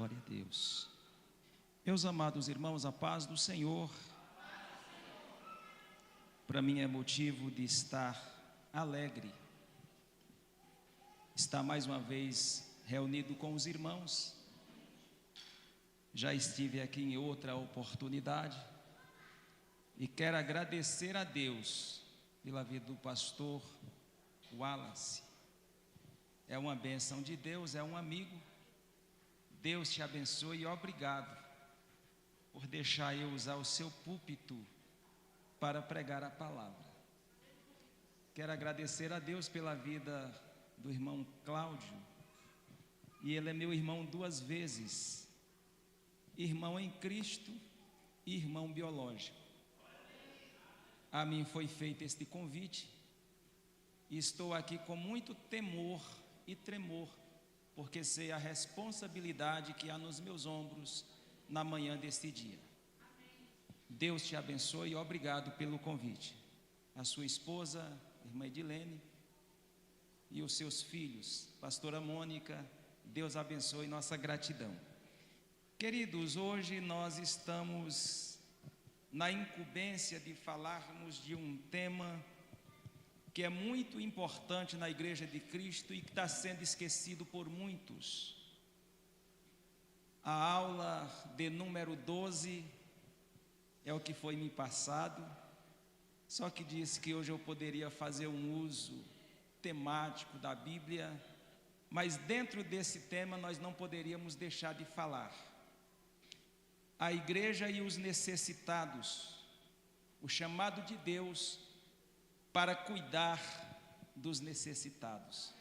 Glória a Deus. Meus amados irmãos, a paz do Senhor, para mim é motivo de estar alegre, estar mais uma vez reunido com os irmãos. Já estive aqui em outra oportunidade e quero agradecer a Deus pela vida do pastor Wallace. É uma bênção de Deus, é um amigo. Deus te abençoe e obrigado por deixar eu usar o seu púlpito para pregar a palavra. Quero agradecer a Deus pela vida do irmão Cláudio, e ele é meu irmão duas vezes, irmão em Cristo e irmão biológico. A mim foi feito este convite e estou aqui com muito temor e tremor, porque sei a responsabilidade que há nos meus ombros na manhã deste dia. Deus te abençoe e obrigado pelo convite. A sua esposa, irmã Edilene, e os seus filhos, pastora Mônica, Deus abençoe, nossa gratidão. Queridos, hoje nós estamos na incumbência de falarmos de um tema que é muito importante na Igreja de Cristo e que está sendo esquecido por muitos. A aula de número 12 é o que foi me passado, só que disse que hoje eu poderia fazer um uso temático da Bíblia, mas dentro desse tema nós não poderíamos deixar de falar. A igreja e os necessitados, o chamado de Deus para cuidar dos necessitados.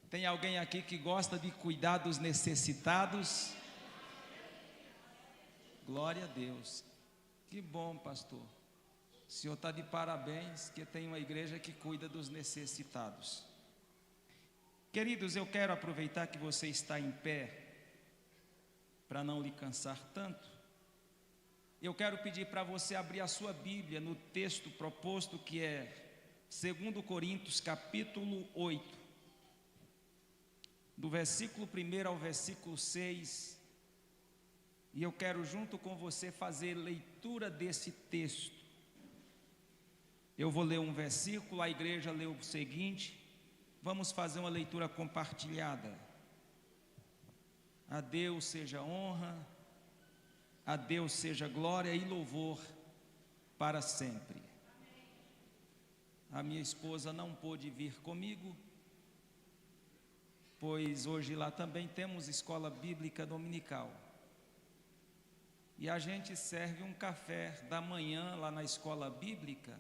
Tem alguém aqui que gosta de cuidar dos necessitados? Glória a Deus. Que bom, pastor. O senhor está de parabéns, que tem uma igreja que cuida dos necessitados. Queridos, eu quero aproveitar que você está em pé, para não lhe cansar tanto. Eu quero pedir para você abrir a sua Bíblia no texto proposto, que é 2 Coríntios capítulo 8, do versículo 1 ao versículo 6, e eu quero junto com você fazer leitura desse texto. Eu vou ler um versículo, a igreja lê o seguinte, vamos fazer uma leitura compartilhada. A Deus seja honra, a Deus seja glória e louvor para sempre. A minha esposa não pôde vir comigo, pois hoje lá também temos escola bíblica dominical. E a gente serve um café da manhã lá na escola bíblica.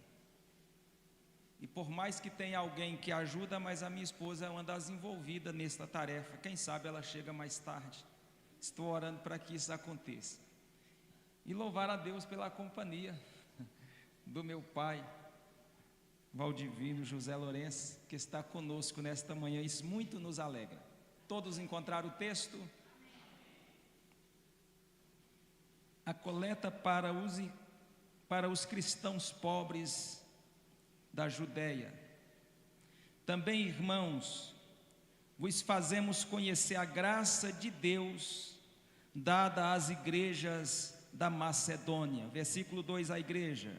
E por mais que tenha alguém que ajuda, mas a minha esposa é uma das envolvidas nessa tarefa. Quem sabe ela chega mais tarde. Estou orando para que isso aconteça. E louvar a Deus pela companhia do meu pai, Valdivino José Lourenço, que está conosco nesta manhã. Isso muito nos alegra. Todos encontraram o texto? A coleta para os cristãos pobres da Judéia. Também, irmãos, vos fazemos conhecer a graça de Deus dada às igrejas da Macedônia. Versículo 2, a igreja.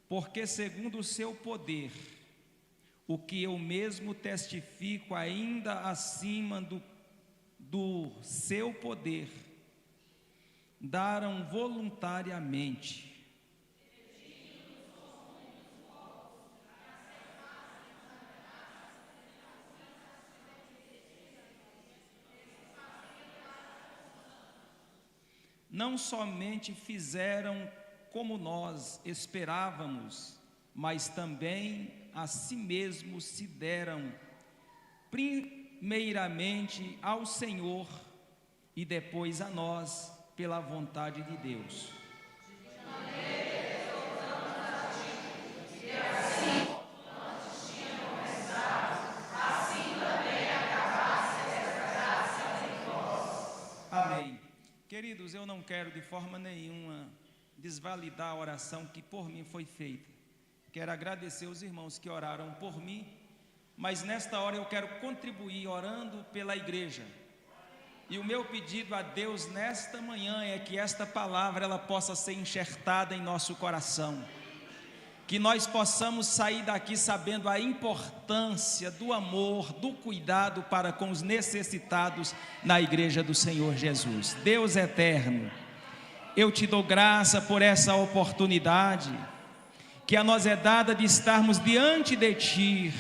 Porque segundo o seu poder, o que eu mesmo testifico ainda acima do seu poder, daram voluntariamente. Não somente fizeram como nós esperávamos, mas também a si mesmos se deram primeiramente ao Senhor e depois a nós, pela vontade de Deus. Amém. Queridos, eu não quero de forma nenhuma desvalidar a oração que por mim foi feita. Quero agradecer os irmãos que oraram por mim, mas nesta hora eu quero contribuir orando pela igreja. E o meu pedido a Deus nesta manhã é que esta palavra ela possa ser enxertada em nosso coração. Que nós possamos sair daqui sabendo a importância do amor, do cuidado para com os necessitados na igreja do Senhor Jesus. Deus eterno, eu te dou graça por essa oportunidade que a nós é dada de estarmos diante de ti,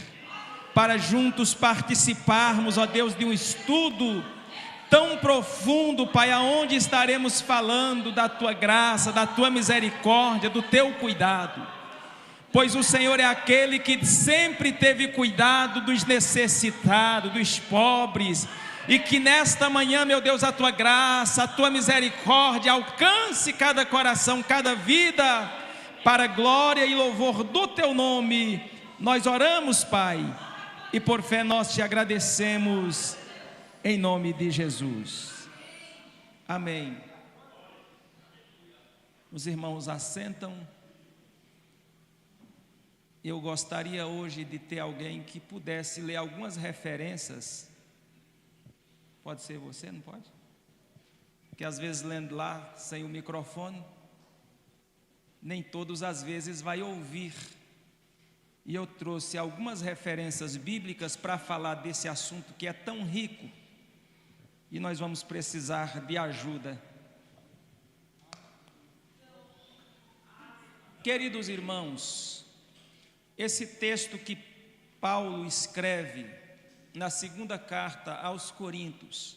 para juntos participarmos, ó Deus, de um estudo tão profundo, Pai, aonde estaremos falando da tua graça, da tua misericórdia, do teu cuidado. Pois o Senhor é aquele que sempre teve cuidado dos necessitados, dos pobres, e que nesta manhã, meu Deus, a tua graça, a tua misericórdia alcance cada coração, cada vida, para a glória e louvor do teu nome. Nós oramos, Pai, e por fé nós te agradecemos, em nome de Jesus. Amém. Os irmãos assentam. Eu gostaria hoje de ter alguém que pudesse ler algumas referências. Pode ser você, não pode? Porque às vezes lendo lá, sem o microfone, nem todos às vezes vai ouvir. E eu trouxe algumas referências bíblicas para falar desse assunto que é tão rico. E nós vamos precisar de ajuda. Queridos irmãos, esse texto que Paulo escreve na segunda carta aos Coríntios,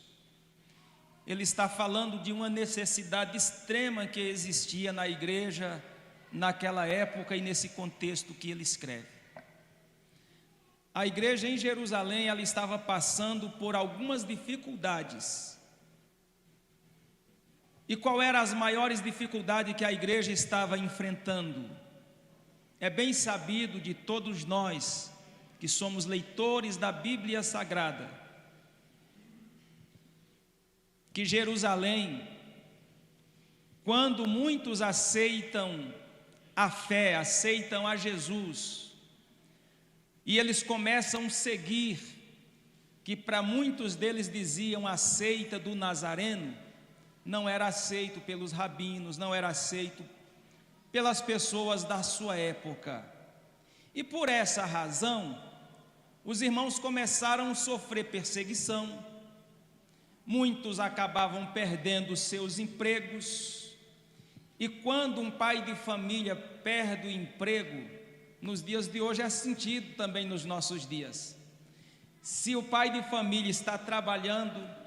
ele está falando de uma necessidade extrema que existia na igreja naquela época e nesse contexto que ele escreve. A igreja em Jerusalém, ela estava passando por algumas dificuldades. E qual eram as maiores dificuldades que a igreja estava enfrentando? É bem sabido de todos nós que somos leitores da Bíblia Sagrada, que Jerusalém, quando muitos aceitam a fé, aceitam a Jesus, e eles começam a seguir, que para muitos deles diziam a seita do Nazareno, não era aceito pelos rabinos, não era aceito pelas pessoas da sua época. E por essa razão, os irmãos começaram a sofrer perseguição, muitos acabavam perdendo seus empregos, e quando um pai de família perde o emprego, nos dias de hoje é sentido também nos nossos dias. Se o pai de família está trabalhando,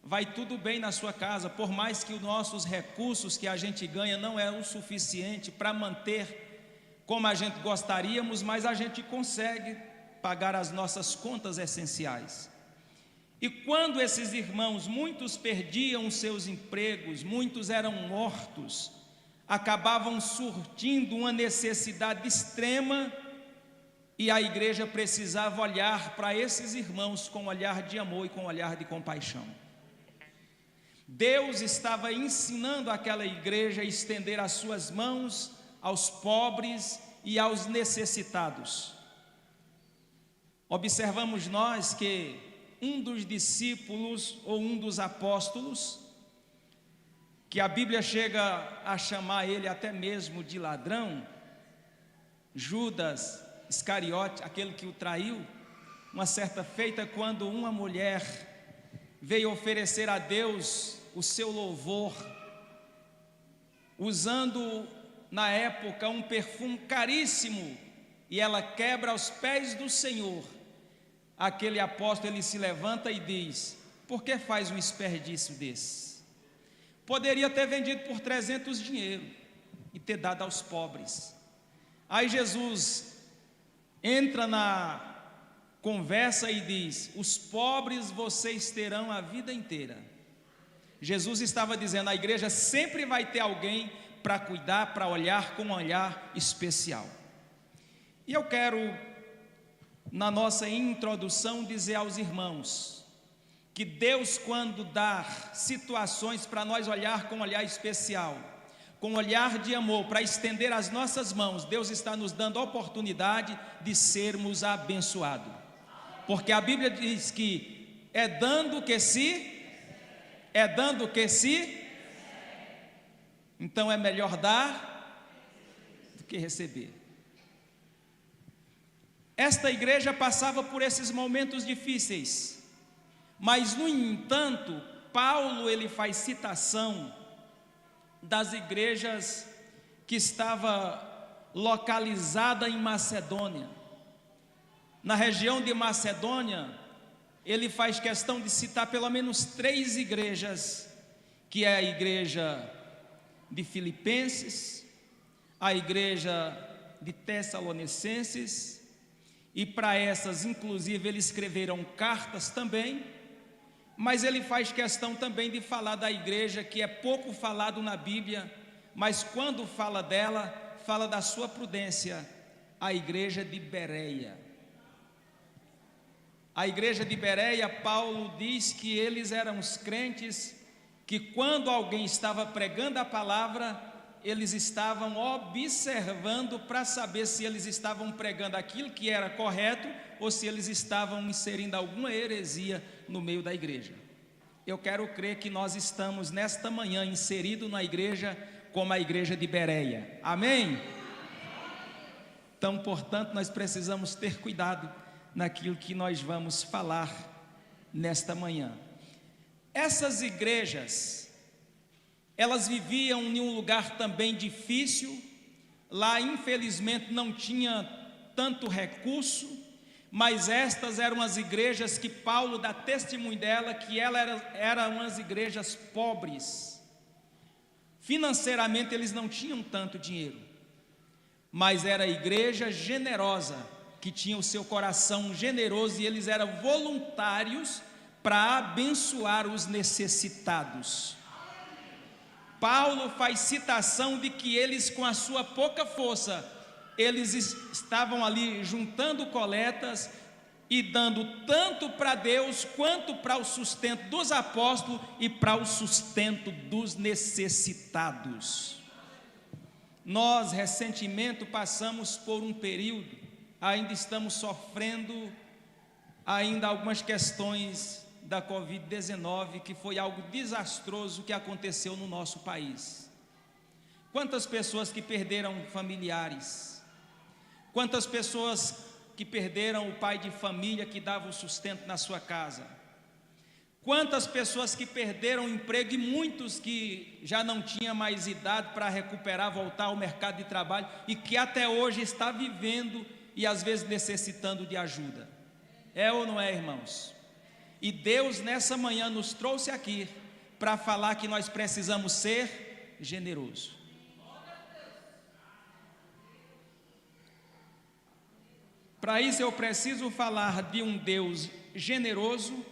vai tudo bem na sua casa, por mais que os nossos recursos que a gente ganha não é o suficiente para manter como a gente gostaríamos, mas a gente consegue pagar as nossas contas essenciais. E quando esses irmãos, muitos perdiam os seus empregos, muitos eram mortos, acabavam surtindo uma necessidade extrema, e a igreja precisava olhar para esses irmãos com um olhar de amor e com um olhar de compaixão. Deus estava ensinando aquela igreja a estender as suas mãos aos pobres e aos necessitados. Observamos nós que um dos discípulos ou um dos apóstolos, que a Bíblia chega a chamar ele até mesmo de ladrão, Judas Iscariote, aquele que o traiu, uma certa feita, quando uma mulher veio oferecer a Deus o seu louvor, usando na época um perfume caríssimo, e ela quebra aos pés do Senhor. Aquele apóstolo, ele se levanta e diz: por que faz um desperdício desse? Poderia ter vendido por 300 dinheiro e ter dado aos pobres. Aí Jesus entra na conversa e diz: os pobres vocês terão a vida inteira. Jesus estava dizendo: a igreja sempre vai ter alguém para cuidar, para olhar com um olhar especial. E eu quero, na nossa introdução, dizer aos irmãos que Deus, quando dá situações para nós olhar com um olhar especial, com um olhar de amor, para estender as nossas mãos, Deus está nos dando a oportunidade de sermos abençoados. Porque a Bíblia diz que é dando que se, então é melhor dar do que receber. Esta igreja passava por esses momentos difíceis, mas no entanto, Paulo ele faz citação das igrejas que estava localizada em Macedônia. Na região de Macedônia, ele faz questão de citar pelo menos 3 igrejas, que é a igreja de Filipenses, a igreja de Tessalonicenses, e para essas, inclusive, eles escreveram cartas também, mas ele faz questão também de falar da igreja que é pouco falado na Bíblia, mas quando fala dela, fala da sua prudência, a igreja de Bereia. A igreja de Bereia, Paulo diz que eles eram os crentes que quando alguém estava pregando a palavra, eles estavam observando para saber se eles estavam pregando aquilo que era correto ou se eles estavam inserindo alguma heresia no meio da igreja. Eu quero crer que nós estamos nesta manhã inseridos na igreja como a igreja de Bereia. Amém? Então, portanto, nós precisamos ter cuidado naquilo que nós vamos falar nesta manhã. Essas igrejas, elas viviam em um lugar também difícil. Lá, infelizmente, não tinha tanto recurso, mas estas eram as igrejas que Paulo dá testemunho dela, que eram umas igrejas pobres. Financeiramente eles não tinham tanto dinheiro, mas era a igreja generosa, que tinha o seu coração generoso, e eles eram voluntários para abençoar os necessitados. Paulo faz citação de que eles, com a sua pouca força, eles estavam ali juntando coletas e dando tanto para Deus quanto para o sustento dos apóstolos e para o sustento dos necessitados. Nós recentemente passamos por um período, ainda estamos sofrendo ainda algumas questões da Covid-19, que foi algo desastroso que aconteceu no nosso país. Quantas pessoas que perderam familiares, quantas pessoas que perderam o pai de família que dava o sustento na sua casa, quantas pessoas que perderam o emprego, e muitos que já não tinham mais idade para recuperar, voltar ao mercado de trabalho, e que até hoje está vivendo e às vezes necessitando de ajuda. É ou não é, irmãos? E Deus nessa manhã nos trouxe aqui para falar que nós precisamos ser generosos. Para isso eu preciso falar de um Deus generoso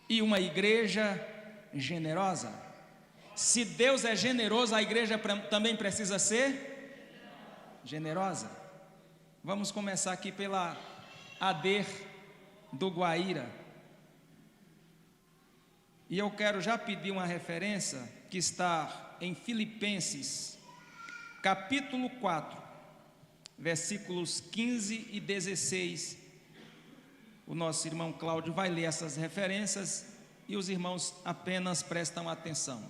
e uma igreja generosa. Se Deus é generoso, a igreja também precisa ser generosa. Vamos começar aqui pela AD do Guaíra. E eu quero já pedir uma referência que está em Filipenses, capítulo 4, versículos 15 e 16. O nosso irmão Cláudio vai ler essas referências e os irmãos apenas prestam atenção.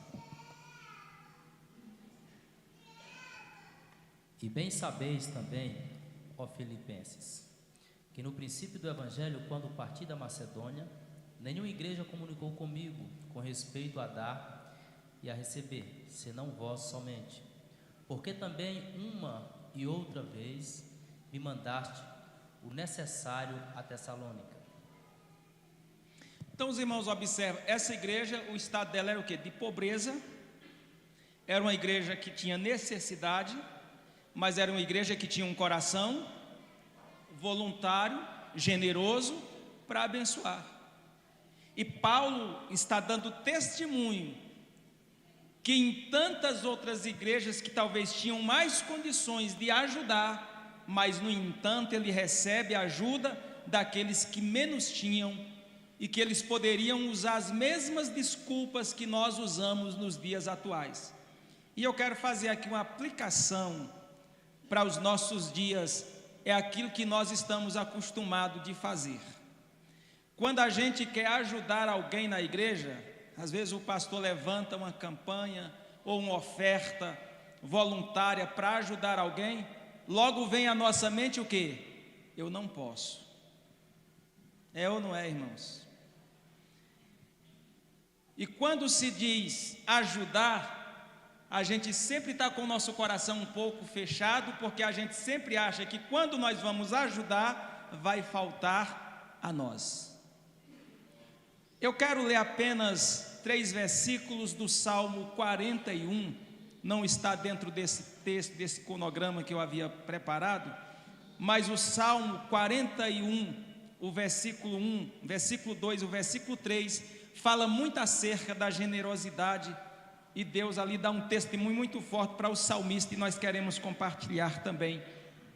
E bem sabeis também, ó Filipenses, que no princípio do Evangelho, quando parti da Macedônia, nenhuma igreja comunicou comigo com respeito a dar e a receber, senão vós somente. Porque também uma e outra vez me mandaste o necessário a Tessalônica. Então os irmãos observam, essa igreja, o estado dela era o quê? De pobreza. Era uma igreja que tinha necessidade, mas era uma igreja que tinha um coração voluntário, generoso, para abençoar. E Paulo está dando testemunho que em tantas outras igrejas que talvez tinham mais condições de ajudar, mas no entanto ele recebe a ajuda daqueles que menos tinham e que eles poderiam usar as mesmas desculpas que nós usamos nos dias atuais. E eu quero fazer aqui uma aplicação para os nossos dias, é aquilo que nós estamos acostumados de fazer. Quando a gente quer ajudar alguém na igreja, às vezes o pastor levanta uma campanha ou uma oferta voluntária para ajudar alguém, logo vem à nossa mente o quê? Eu não posso. É ou não é, irmãos? E quando se diz ajudar, a gente sempre está com o nosso coração um pouco fechado, porque a gente sempre acha que quando nós vamos ajudar, vai faltar a nós. Eu quero ler apenas 3 versículos do Salmo 41, não está dentro desse texto, desse cronograma que eu havia preparado, mas o Salmo 41, o versículo 1, versículo 2, o versículo 3, fala muito acerca da generosidade, e Deus ali dá um testemunho muito forte para o salmista, e nós queremos compartilhar também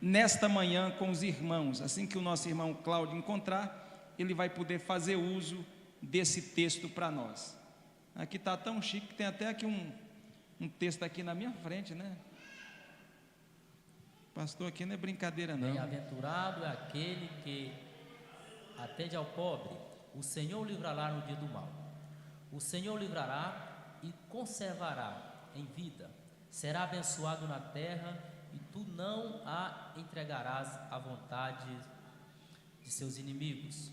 nesta manhã com os irmãos. Assim que o nosso irmão Cláudio encontrar, ele vai poder fazer uso desse texto para nós. Aqui está tão chique que tem até aqui um texto aqui na minha frente, né? Pastor, aqui não é brincadeira não. Bem-aventurado é aquele que atende ao pobre, o Senhor o livrará no dia do mal. O Senhor o livrará e conservará em vida. Será abençoado na terra, e tu não a entregarás à vontade de seus inimigos.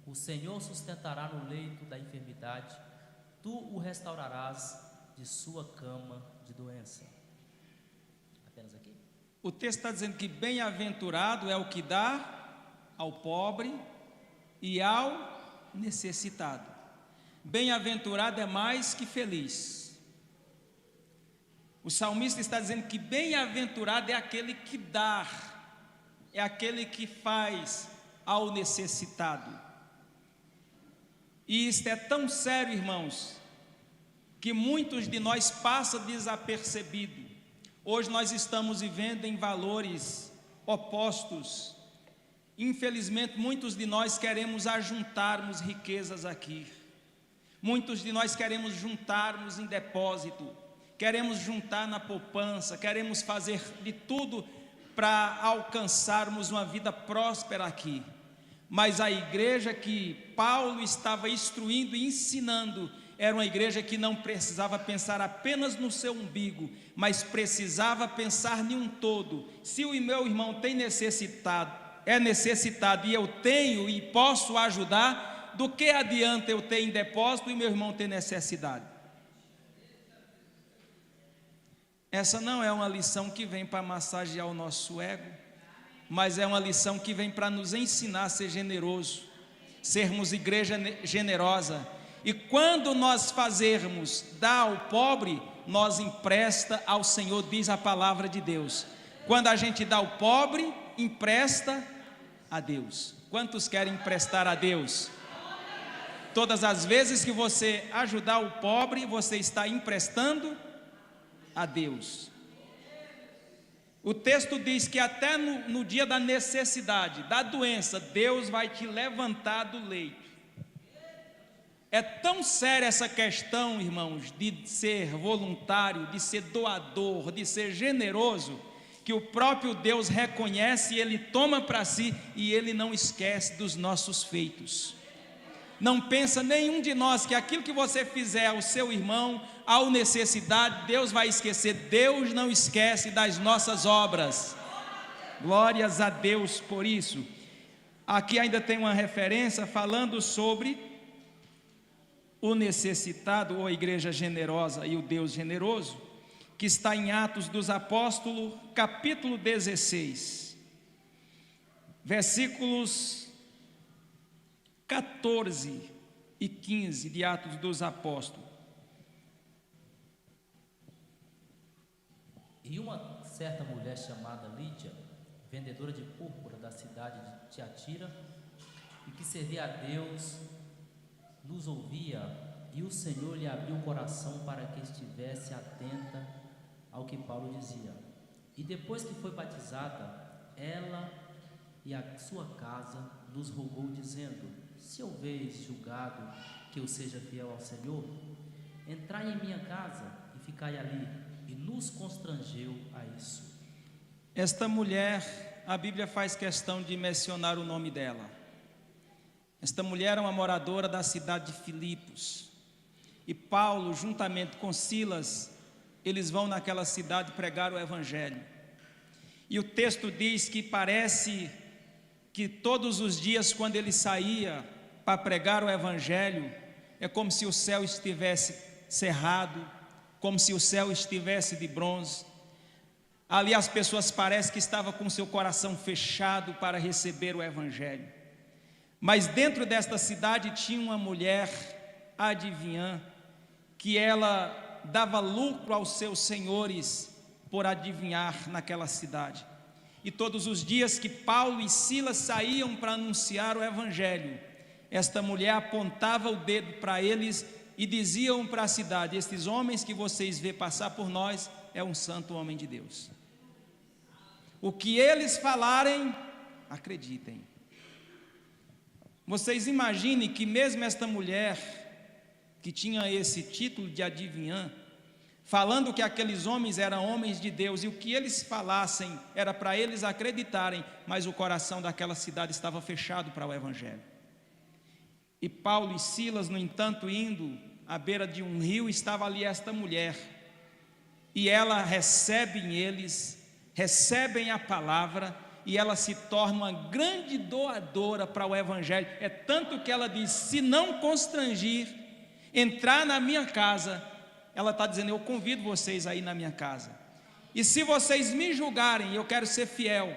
O Senhor sustentará no leito da enfermidade, tu o restaurarás de sua cama de doença. Apenas aqui? O texto está dizendo que bem-aventurado é o que dá ao pobre e ao necessitado. Bem-aventurado é mais que feliz. O salmista está dizendo que bem-aventurado é aquele que dá, é aquele que faz ao necessitado. E isto é tão sério, irmãos, que muitos de nós passam desapercebido. Hoje nós estamos vivendo em valores opostos. Infelizmente, muitos de nós queremos ajuntarmos riquezas aqui. Muitos de nós queremos juntarmos em depósito, queremos juntar na poupança, queremos fazer de tudo para alcançarmos uma vida próspera aqui. Mas a igreja que Paulo estava instruindo e ensinando era uma igreja que não precisava pensar apenas no seu umbigo, mas precisava pensar em um todo. Se o meu irmão tem é necessitado e eu tenho e posso ajudar, do que adianta eu ter em depósito e meu irmão ter necessidade? Essa não é uma lição que vem para massagear o nosso ego, mas é uma lição que vem para nos ensinar a ser generoso, sermos igreja generosa. E quando nós fazermos dar ao pobre, nós empresta ao Senhor, diz a palavra de Deus. Quando a gente dá ao pobre, empresta a Deus. Quantos querem emprestar a Deus? Todas as vezes que você ajudar o pobre, você está emprestando a Deus. O texto diz que até no dia da necessidade, da doença, Deus vai te levantar do leito. É tão séria essa questão, irmãos, de ser voluntário, de ser doador, de ser generoso, que o próprio Deus reconhece e Ele toma para si, e Ele não esquece dos nossos feitos. Não pensa nenhum de nós que aquilo que você fizer ao seu irmão, ao necessidade, Deus vai esquecer. Deus não esquece das nossas obras. Glórias a Deus por isso. Aqui ainda tem uma referência falando sobre o necessitado, ou a igreja generosa e o Deus generoso, que está em Atos dos Apóstolos, capítulo 16, versículos 14 e 15 de Atos dos Apóstolos. E uma certa mulher chamada Lídia, vendedora de púrpura da cidade de Tiatira, e que servia a Deus, nos ouvia, e o Senhor lhe abriu o coração para que estivesse atenta ao que Paulo dizia. E depois que foi batizada, ela e a sua casa nos rogou, dizendo: se houveis julgado que eu seja fiel ao Senhor, entrai em minha casa e ficai ali. E nos constrangeu a isso. Esta mulher, a Bíblia faz questão de mencionar o nome dela. Esta mulher é uma moradora da cidade de Filipos. E Paulo, juntamente com Silas, eles vão naquela cidade pregar o Evangelho. E o texto diz que parece que todos os dias, quando ele saía para pregar o Evangelho, é como se o céu estivesse cerrado, como se o céu estivesse de bronze. Ali as pessoas parecem que estavam com seu coração fechado para receber o Evangelho. Mas dentro desta cidade tinha uma mulher adivinhã, que ela dava lucro aos seus senhores por adivinhar naquela cidade. E todos os dias que Paulo e Silas saíam para anunciar o Evangelho, esta mulher apontava o dedo para eles e diziam para a cidade: estes homens que vocês vê passar por nós é um santo homem de Deus. O que eles falarem, acreditem. Vocês imaginem que mesmo esta mulher, que tinha esse título de adivinhã, falando que aqueles homens eram homens de Deus, e o que eles falassem era para eles acreditarem, mas o coração daquela cidade estava fechado para o Evangelho. E Paulo e Silas, no entanto, indo à beira de um rio, estava ali esta mulher, e ela recebe eles, recebem a palavra, e ela se torna uma grande doadora para o Evangelho. É tanto que ela diz: se não constrangir, entrar na minha casa, ela está dizendo: eu convido vocês aí na minha casa, e se vocês me julgarem, eu quero ser fiel,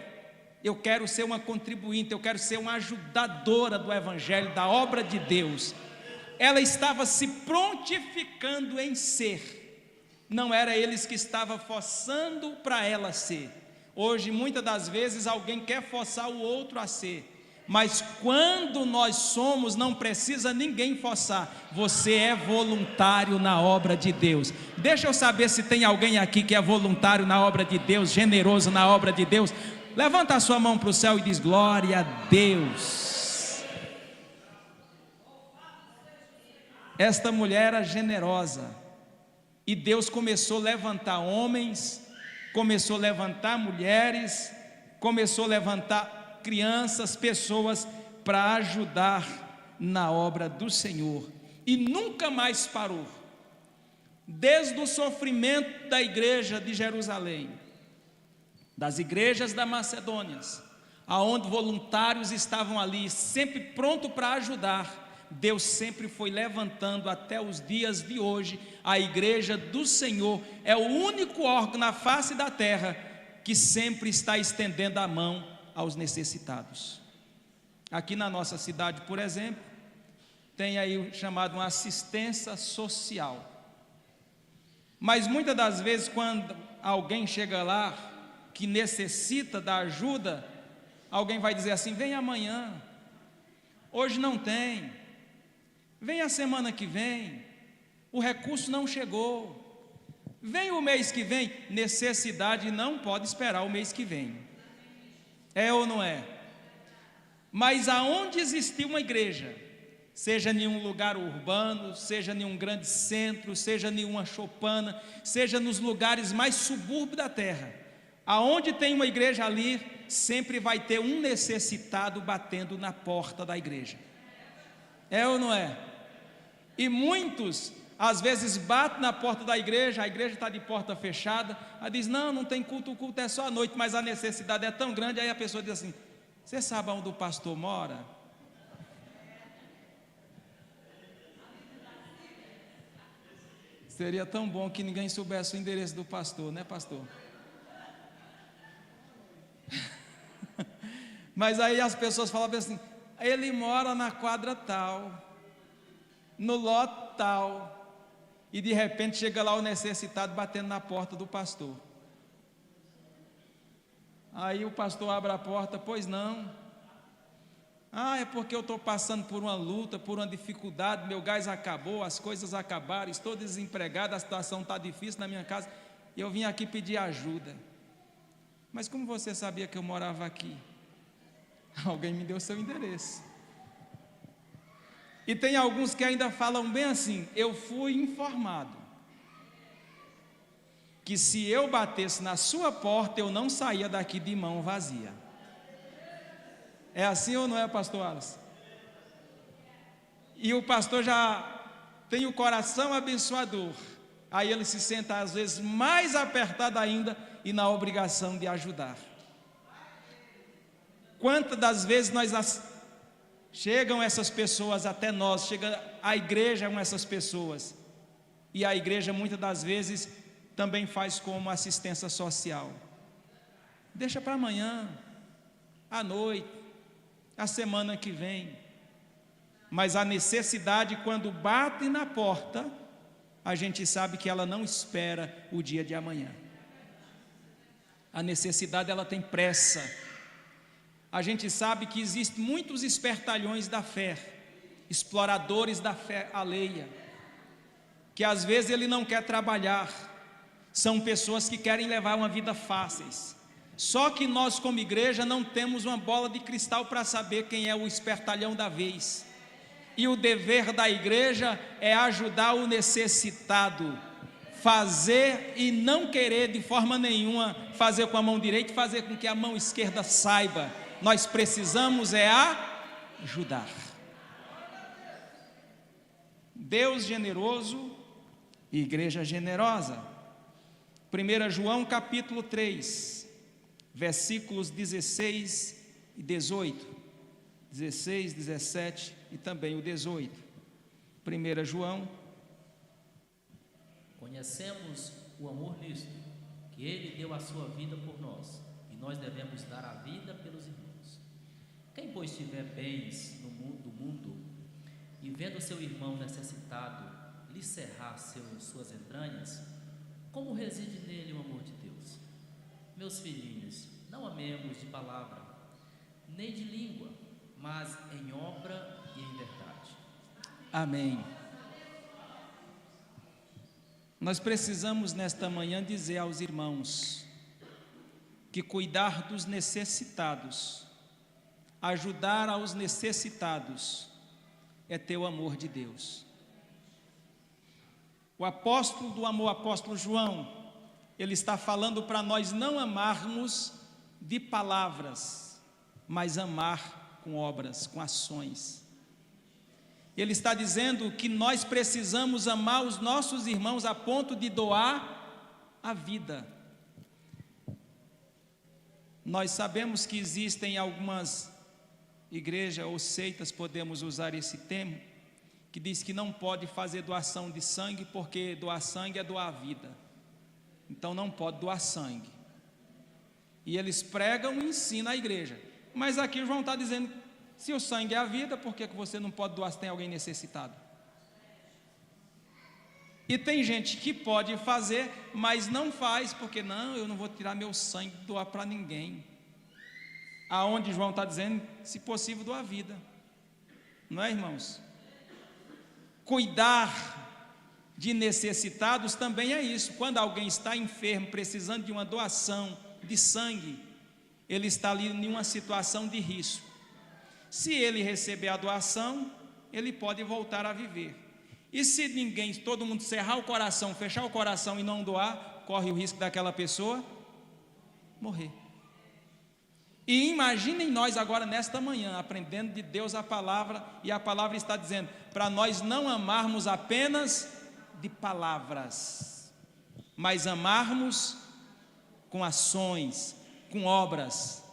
eu quero ser uma contribuinte, eu quero ser uma ajudadora do Evangelho, da obra de Deus. Ela estava se prontificando em ser, não era eles que estavam forçando para ela ser. Hoje, muitas das vezes, alguém quer forçar o outro a ser, mas quando nós somos, não precisa ninguém forçar, você é voluntário na obra de Deus. Deixa eu saber se tem alguém aqui que é voluntário na obra de Deus, generoso na obra de Deus. Levanta a sua mão para o céu e diz: glória a Deus. Esta mulher era generosa, e Deus começou a levantar homens, começou a levantar mulheres, começou a levantar crianças, pessoas para ajudar na obra do Senhor, e nunca mais parou. Desde o sofrimento da igreja de Jerusalém, das igrejas da Macedônia, aonde voluntários estavam ali, sempre pronto para ajudar, Deus sempre foi levantando até os dias de hoje. A igreja do Senhor é o único órgão na face da terra que sempre está estendendo a mão aos necessitados. Aqui na nossa cidade, por exemplo, tem aí o chamado uma assistência social. Mas muitas das vezes, quando alguém chega lá que necessita da ajuda, alguém vai dizer assim: vem amanhã, hoje não tem, vem a semana que vem, o recurso não chegou, vem o mês que vem. Necessidade não pode esperar o mês que vem, é ou não é? Mas aonde existir uma igreja, seja em um lugar urbano, seja em um grande centro, seja em uma choupana, seja nos lugares mais subúrbios da terra, aonde tem uma igreja ali, sempre vai ter um necessitado batendo na porta da igreja, é ou não é? E muitos, às vezes, batem na porta da igreja, a igreja está de porta fechada, aí diz: não, não tem culto, o culto é só à noite, mas a necessidade é tão grande. Aí a pessoa diz assim: você sabe onde o pastor mora? Seria tão bom que ninguém soubesse o endereço do pastor, né, pastor? Mas aí as pessoas falavam assim: ele mora na quadra tal, no lote tal, e de repente chega lá o necessitado batendo na porta do pastor. Aí o pastor abre a porta: pois não? Ah, é porque eu estou passando por uma luta, por uma dificuldade, meu gás acabou, as coisas acabaram, estou desempregado, a situação está difícil na minha casa, e eu vim aqui pedir ajuda. Mas como você sabia que eu morava aqui? Alguém me deu seu endereço. E tem alguns que ainda falam bem assim: eu fui informado que se eu batesse na sua porta, eu não saía daqui de mão vazia. É assim ou não é, pastor Alisson? E o pastor já tem o coração abençoador. Aí ele se senta às vezes mais apertado ainda e na obrigação de ajudar. Quantas das vezes chegam essas pessoas até nós, chega a igreja com essas pessoas, e a igreja muitas das vezes também faz como assistência social. Deixa para amanhã, à noite, a semana que vem. Mas a necessidade, quando bate na porta, a gente sabe que ela não espera o dia de amanhã. A necessidade, ela tem pressa. A gente sabe que existem muitos espertalhões da fé, exploradores da fé alheia, que às vezes ele não quer trabalhar, são pessoas que querem levar uma vida fáceis. Só que nós, como igreja, não temos uma bola de cristal para saber quem é o espertalhão da vez. E o dever da igreja é ajudar o necessitado, fazer e não querer de forma nenhuma fazer com a mão direita e fazer com que a mão esquerda saiba. Nós precisamos ajudar. Deus generoso e igreja generosa. 1 João capítulo 3, versículos 16 e 18, 16, 17 e também o 18. 1 João. Conhecemos o amor nisto, que Ele deu a sua vida por nós, e nós devemos dar a vida pelos irmãos. Quem, pois, tiver bens no mundo, e vendo seu irmão necessitado lhe cerrar suas entranhas, como reside nele o amor de Deus? Meus filhinhos, não amemos de palavra, nem de língua, mas em obra e em verdade. Amém. Nós precisamos nesta manhã dizer aos irmãos que cuidar dos necessitados, ajudar aos necessitados, é ter o amor de Deus. O apóstolo do amor, o apóstolo João, ele está falando para nós não amarmos de palavras, mas amar com obras, com ações. Ele está dizendo que nós precisamos amar os nossos irmãos a ponto de doar a vida. Nós sabemos que existem algumas igrejas ou seitas, podemos usar esse termo, que diz que não pode fazer doação de sangue, porque doar sangue é doar a vida. Então não pode doar sangue. E eles pregam e ensinam a igreja. Mas aqui o João está dizendo, se o sangue é a vida, por que você não pode doar se tem alguém necessitado? E tem gente que pode fazer, mas não faz, porque não, eu não vou tirar meu sangue e doar para ninguém. Aonde João está dizendo, se possível, doar a vida. Não é, irmãos? Cuidar de necessitados também é isso. Quando alguém está enfermo, precisando de uma doação de sangue, ele está ali em uma situação de risco. Se ele receber a doação, ele pode voltar a viver. E se ninguém, todo mundo cerrar o coração, fechar o coração e não doar, corre o risco daquela pessoa morrer. E imaginem nós agora nesta manhã, aprendendo de Deus a palavra, e a palavra está dizendo, para nós não amarmos apenas de palavras, mas amarmos com ações, com obras.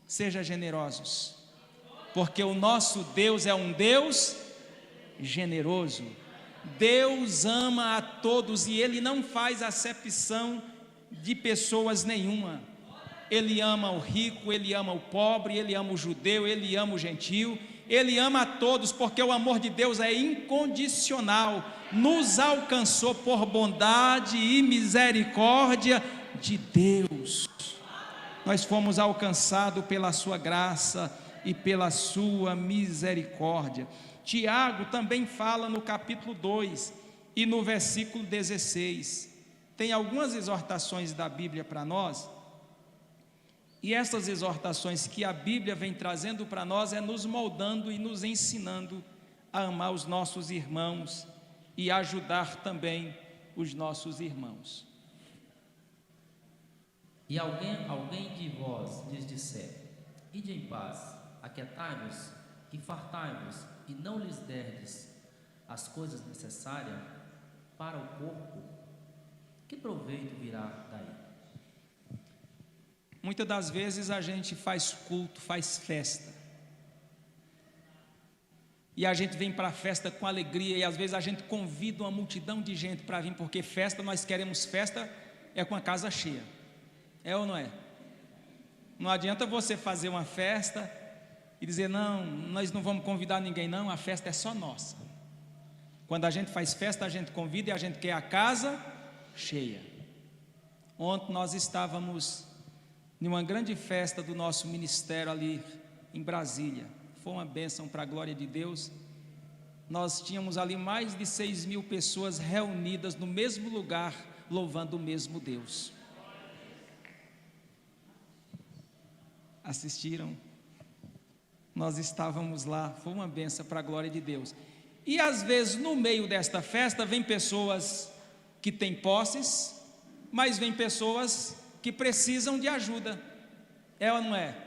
Seja generosos, porque o nosso Deus é um Deus generoso. Deus ama a todos e Ele não faz acepção de pessoas nenhuma. Ele ama o rico, Ele ama o pobre, Ele ama o judeu, Ele ama o gentio, Ele ama a todos, porque o amor de Deus é incondicional, nos alcançou por bondade e misericórdia de Deus. Nós fomos alcançados pela sua graça e pela sua misericórdia. Tiago também fala no capítulo 2 e no versículo 16. Tem algumas exortações da Bíblia para nós. E essas exortações que a Bíblia vem trazendo para nós é nos moldando e nos ensinando a amar os nossos irmãos e ajudar também os nossos irmãos. E alguém de vós lhes disser: ide em paz, aquietai-vos e fartai-vos, e não lhes derdes as coisas necessárias para o corpo, que proveito virá daí? Muitas das vezes a gente faz culto, faz festa, e a gente vem para a festa com alegria, e às vezes a gente convida uma multidão de gente para vir, porque festa, nós queremos festa, é com a casa cheia, é ou não é? Não adianta você fazer uma festa e dizer, não, nós não vamos convidar ninguém não, a festa é só nossa. Quando a gente faz festa, a gente convida e a gente quer a casa cheia. Ontem nós estávamos em uma grande festa do nosso ministério ali em Brasília, foi uma bênção para a glória de Deus. Nós tínhamos ali mais de 6.000 pessoas reunidas no mesmo lugar, louvando o mesmo Deus. Assistiram? Nós estávamos lá, foi uma bênção para a glória de Deus. E às vezes no meio desta festa vem pessoas que têm posses, mas vem pessoas que precisam de ajuda, é ou não é?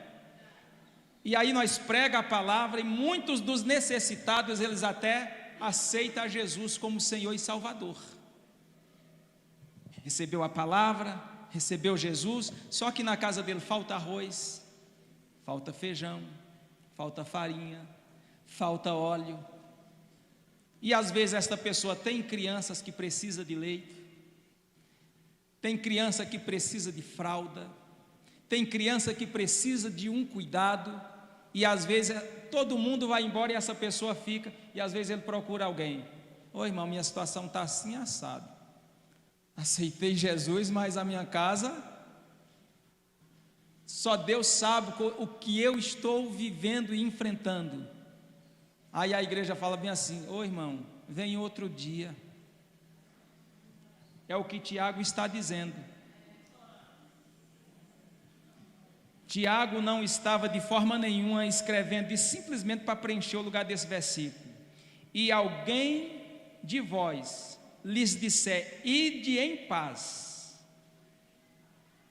E aí nós pregamos a palavra e muitos dos necessitados, eles até aceitam a Jesus como Senhor e Salvador. Recebeu a palavra, recebeu Jesus, só que na casa dele falta arroz, falta feijão, falta farinha, falta óleo. E às vezes esta pessoa tem crianças que precisam de leite, tem criança que precisa de fralda, tem criança que precisa de um cuidado, e às vezes todo mundo vai embora e essa pessoa fica, e às vezes ele procura alguém. Ô irmão, minha situação está assim assado, aceitei Jesus, mas a minha casa, só Deus sabe o que eu estou vivendo e enfrentando. Aí a igreja fala bem assim, ô irmão, vem outro dia. É o que Tiago está dizendo. Tiago não estava de forma nenhuma escrevendo isso simplesmente para preencher o lugar desse versículo. E alguém de vós lhes disser, ide em paz,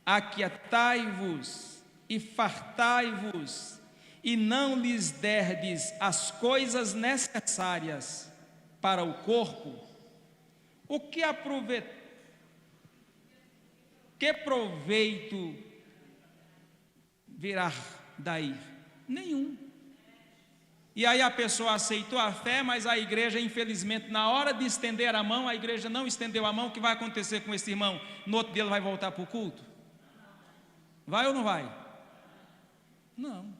aquietai-vos e fartai-vos, e não lhes derdes as coisas necessárias para o corpo, o que proveito virá daí? Nenhum. E aí a pessoa aceitou a fé, mas a igreja, infelizmente, na hora de estender a mão, a igreja não estendeu a mão. O que vai acontecer com esse irmão? No outro dia ele vai voltar para o culto? Vai ou não vai? Não.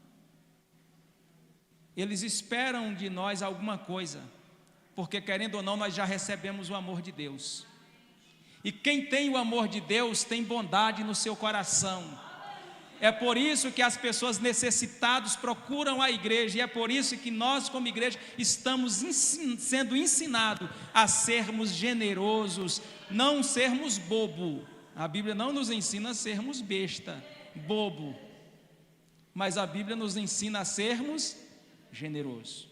Eles esperam de nós alguma coisa, porque querendo ou não, nós já recebemos o amor de Deus. E quem tem o amor de Deus tem bondade no seu coração. É por isso que as pessoas necessitadas procuram a igreja, e é por isso que nós como igreja estamos sendo ensinados a sermos generosos, não sermos bobo. A Bíblia não nos ensina a sermos besta, bobo, mas a Bíblia nos ensina a sermos generosos.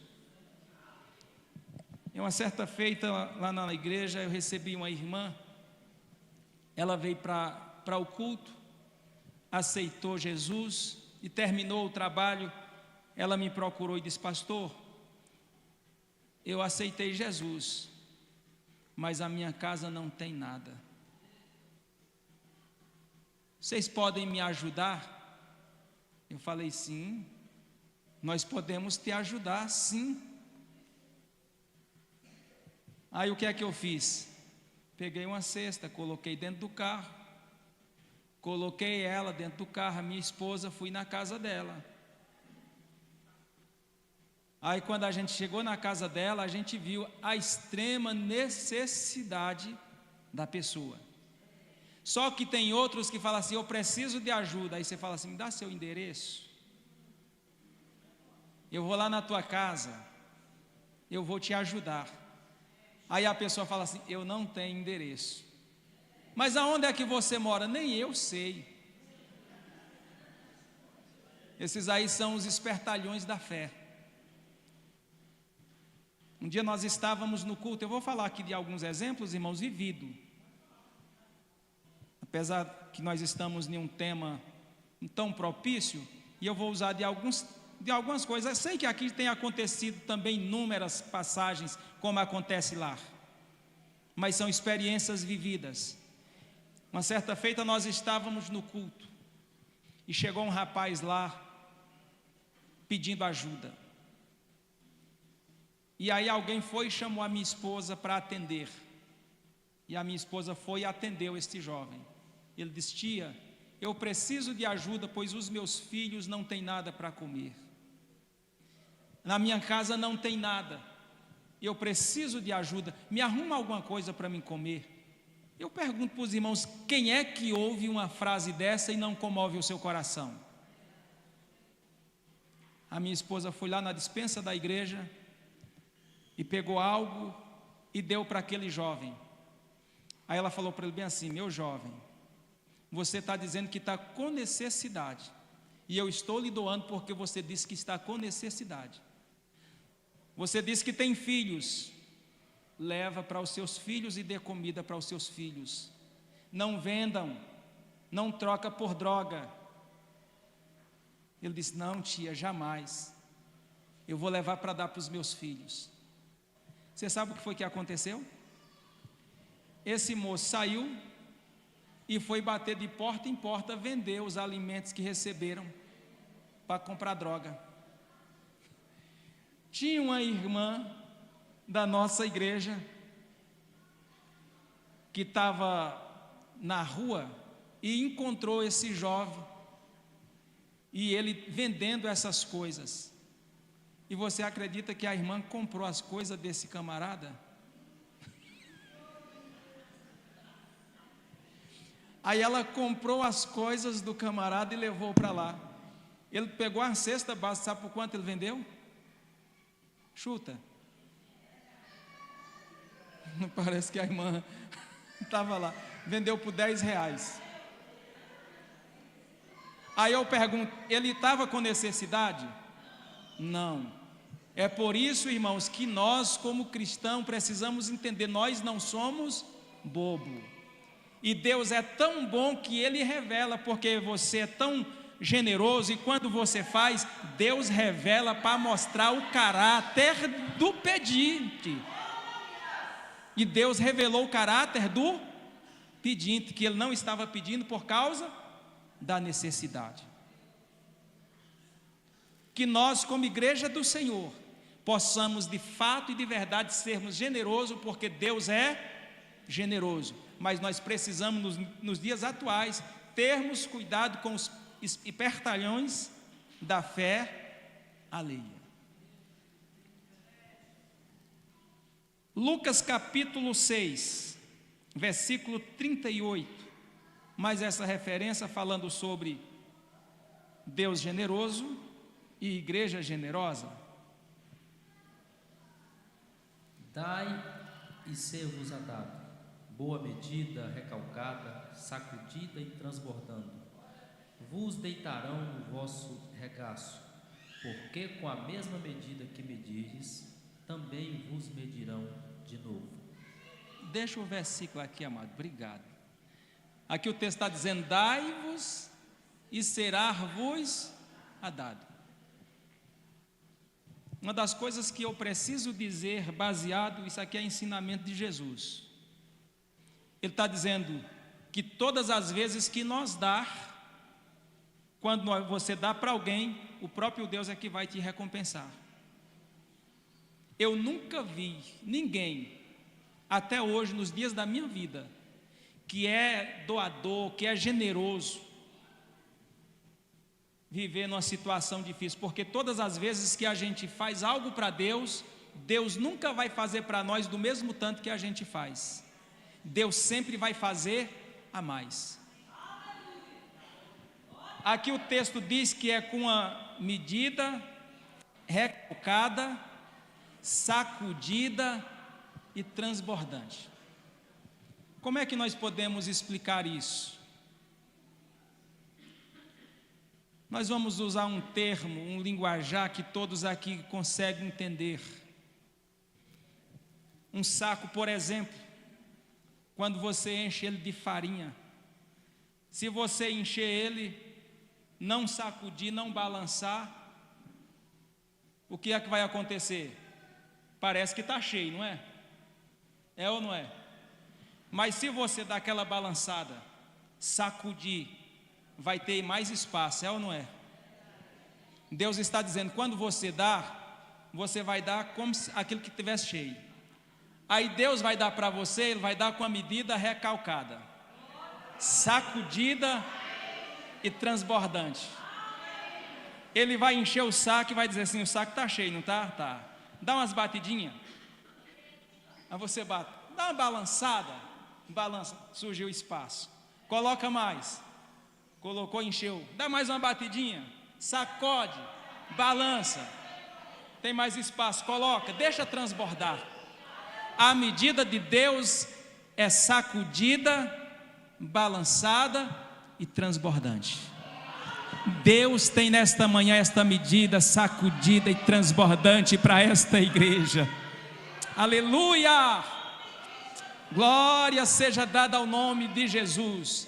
Em uma certa feita lá na igreja eu recebi uma irmã, ela veio para o culto, aceitou Jesus e terminou o trabalho, ela me procurou e disse, pastor, eu aceitei Jesus, mas a minha casa não tem nada, vocês podem me ajudar? Eu falei, sim, nós podemos te ajudar, sim. Aí o que é que eu fiz? Peguei uma cesta, coloquei dentro do carro, coloquei ela dentro do carro, a minha esposa, fui na casa dela. Aí quando a gente chegou na casa dela, a gente viu a extrema necessidade da pessoa. Só que tem outros que falam assim, eu preciso de ajuda. Aí você fala assim, me dá seu endereço, eu vou lá na tua casa, eu vou te ajudar. Aí a pessoa fala assim, eu não tenho endereço. Mas aonde é que você mora? Nem eu sei. Esses aí são os espertalhões da fé. Um dia nós estávamos no culto, eu vou falar aqui de alguns exemplos, irmãos, vivido. Apesar que nós estamos em um tema tão propício, e eu vou usar de algumas coisas. Eu sei que aqui tem acontecido também inúmeras passagens, como acontece lá, mas são experiências vividas. Uma certa feita nós estávamos no culto, e chegou um rapaz lá, pedindo ajuda. E aí alguém foi e chamou a minha esposa para atender. E a minha esposa foi e atendeu este jovem. Ele disse: tia, eu preciso de ajuda, pois os meus filhos não têm nada para comer. Na minha casa não tem nada. Eu preciso de ajuda. Me arruma alguma coisa para mim comer. Eu pergunto para os irmãos, quem é que ouve uma frase dessa e não comove o seu coração? A minha esposa foi lá na despensa da igreja e pegou algo e deu para aquele jovem. Aí ela falou para ele bem assim: meu jovem, você está dizendo que está com necessidade, e eu estou lhe doando porque você disse que está com necessidade. Você disse que tem filhos, leva para os seus filhos e dê comida para os seus filhos. Não vendam, não troca por droga. Ele disse: não, tia, jamais. Eu vou levar para dar para os meus filhos. Você sabe o que foi que aconteceu? Esse moço saiu e foi bater de porta em porta, vender os alimentos que receberam para comprar droga. Tinha uma irmã da nossa igreja que estava na rua e encontrou esse jovem e ele vendendo essas coisas. E você acredita que a irmã comprou as coisas desse camarada? Aí ela comprou as coisas do camarada e levou para lá. Ele pegou a cesta básica, sabe por quanto ele vendeu? Chuta. Parece que a irmã estava lá. Vendeu por R$10. Aí eu pergunto, ele estava com necessidade? Não. É por isso, irmãos, que nós como cristãos precisamos entender, nós não somos bobo. E Deus é tão bom que Ele revela, porque você é tão generoso, e quando você faz, Deus revela para mostrar o caráter do pedinte. E Deus revelou o caráter do pedinte, que ele não estava pedindo por causa da necessidade. Que nós, como igreja do Senhor, possamos de fato e de verdade sermos generosos, porque Deus é generoso. Mas nós precisamos, nos dias atuais, termos cuidado com os espertalhões da fé alheia. Lucas capítulo 6, versículo 38, mais essa referência falando sobre Deus generoso e igreja generosa. Dai e ser-vos-á dado, boa medida, recalcada, sacudida e transbordando, vos deitarão no vosso regaço, porque com a mesma medida que medirdes, também vos medirão de novo. Deixa o versículo aqui, amado, obrigado. Aqui o texto está dizendo: dai-vos e será-vos-á dado. Uma das coisas que eu preciso dizer, baseado, isso aqui é ensinamento de Jesus. Ele está dizendo que todas as vezes que nós dar, quando você dá para alguém, o próprio Deus é que vai te recompensar. Eu nunca vi ninguém, até hoje, nos dias da minha vida, que é doador, que é generoso, viver numa situação difícil, porque todas as vezes que a gente faz algo para Deus, Deus nunca vai fazer para nós do mesmo tanto que a gente faz. Deus sempre vai fazer a mais. Aqui o texto diz que é com a medida recalcada, sacudida e transbordante. Como é que nós podemos explicar isso? Nós vamos usar um termo, um linguajar que todos aqui conseguem entender. Um saco, por exemplo, quando você enche ele de farinha, se você encher ele, não sacudir, não balançar, o que é que vai acontecer? Parece que está cheio, não é? É ou não é? Mas se você dar aquela balançada, sacudir, vai ter mais espaço, é ou não é? Deus está dizendo, quando você dá, você vai dar como se aquilo que estivesse cheio. Aí Deus vai dar para você, Ele vai dar com a medida recalcada, sacudida e transbordante. Ele vai encher o saco e vai dizer assim, o saco está cheio, não está? Tá. Dá umas batidinhas. Aí você bate, dá uma balançada, balança, surgiu espaço. Coloca mais, colocou, encheu. Dá mais uma batidinha, sacode, balança. Tem mais espaço, coloca, deixa transbordar. A medida de Deus é sacudida, balançada e transbordante. Deus tem nesta manhã esta medida sacudida e transbordante para esta igreja. Aleluia! Glória seja dada ao nome de Jesus.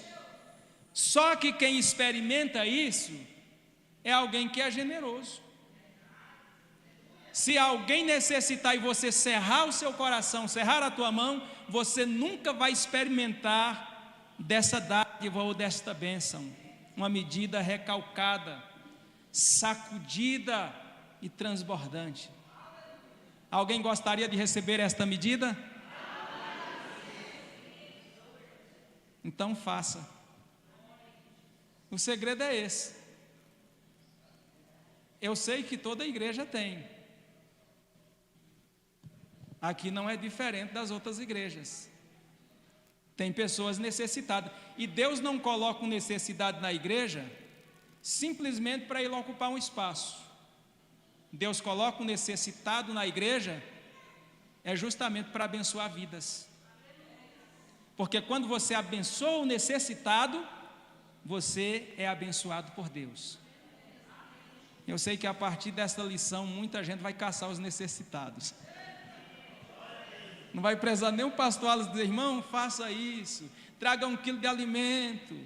Só que quem experimenta isso é alguém que é generoso. Se alguém necessitar e você cerrar o seu coração, cerrar a tua mão, você nunca vai experimentar dessa dádiva ou desta bênção. Uma medida recalcada, sacudida e transbordante. Alguém gostaria de receber esta medida? Então faça. O segredo é esse. Eu sei que toda igreja tem. Aqui não é diferente das outras igrejas. Tem pessoas necessitadas. E Deus não coloca uma necessidade na igreja simplesmente para ele ocupar um espaço. Deus coloca um necessitado na igreja justamente para abençoar vidas. Porque quando você abençoa o necessitado, você é abençoado por Deus. Eu sei que a partir dessa lição muita gente vai caçar os necessitados. Não vai precisar nem o pastor dizer, irmão, faça isso, traga 1 quilo de alimento,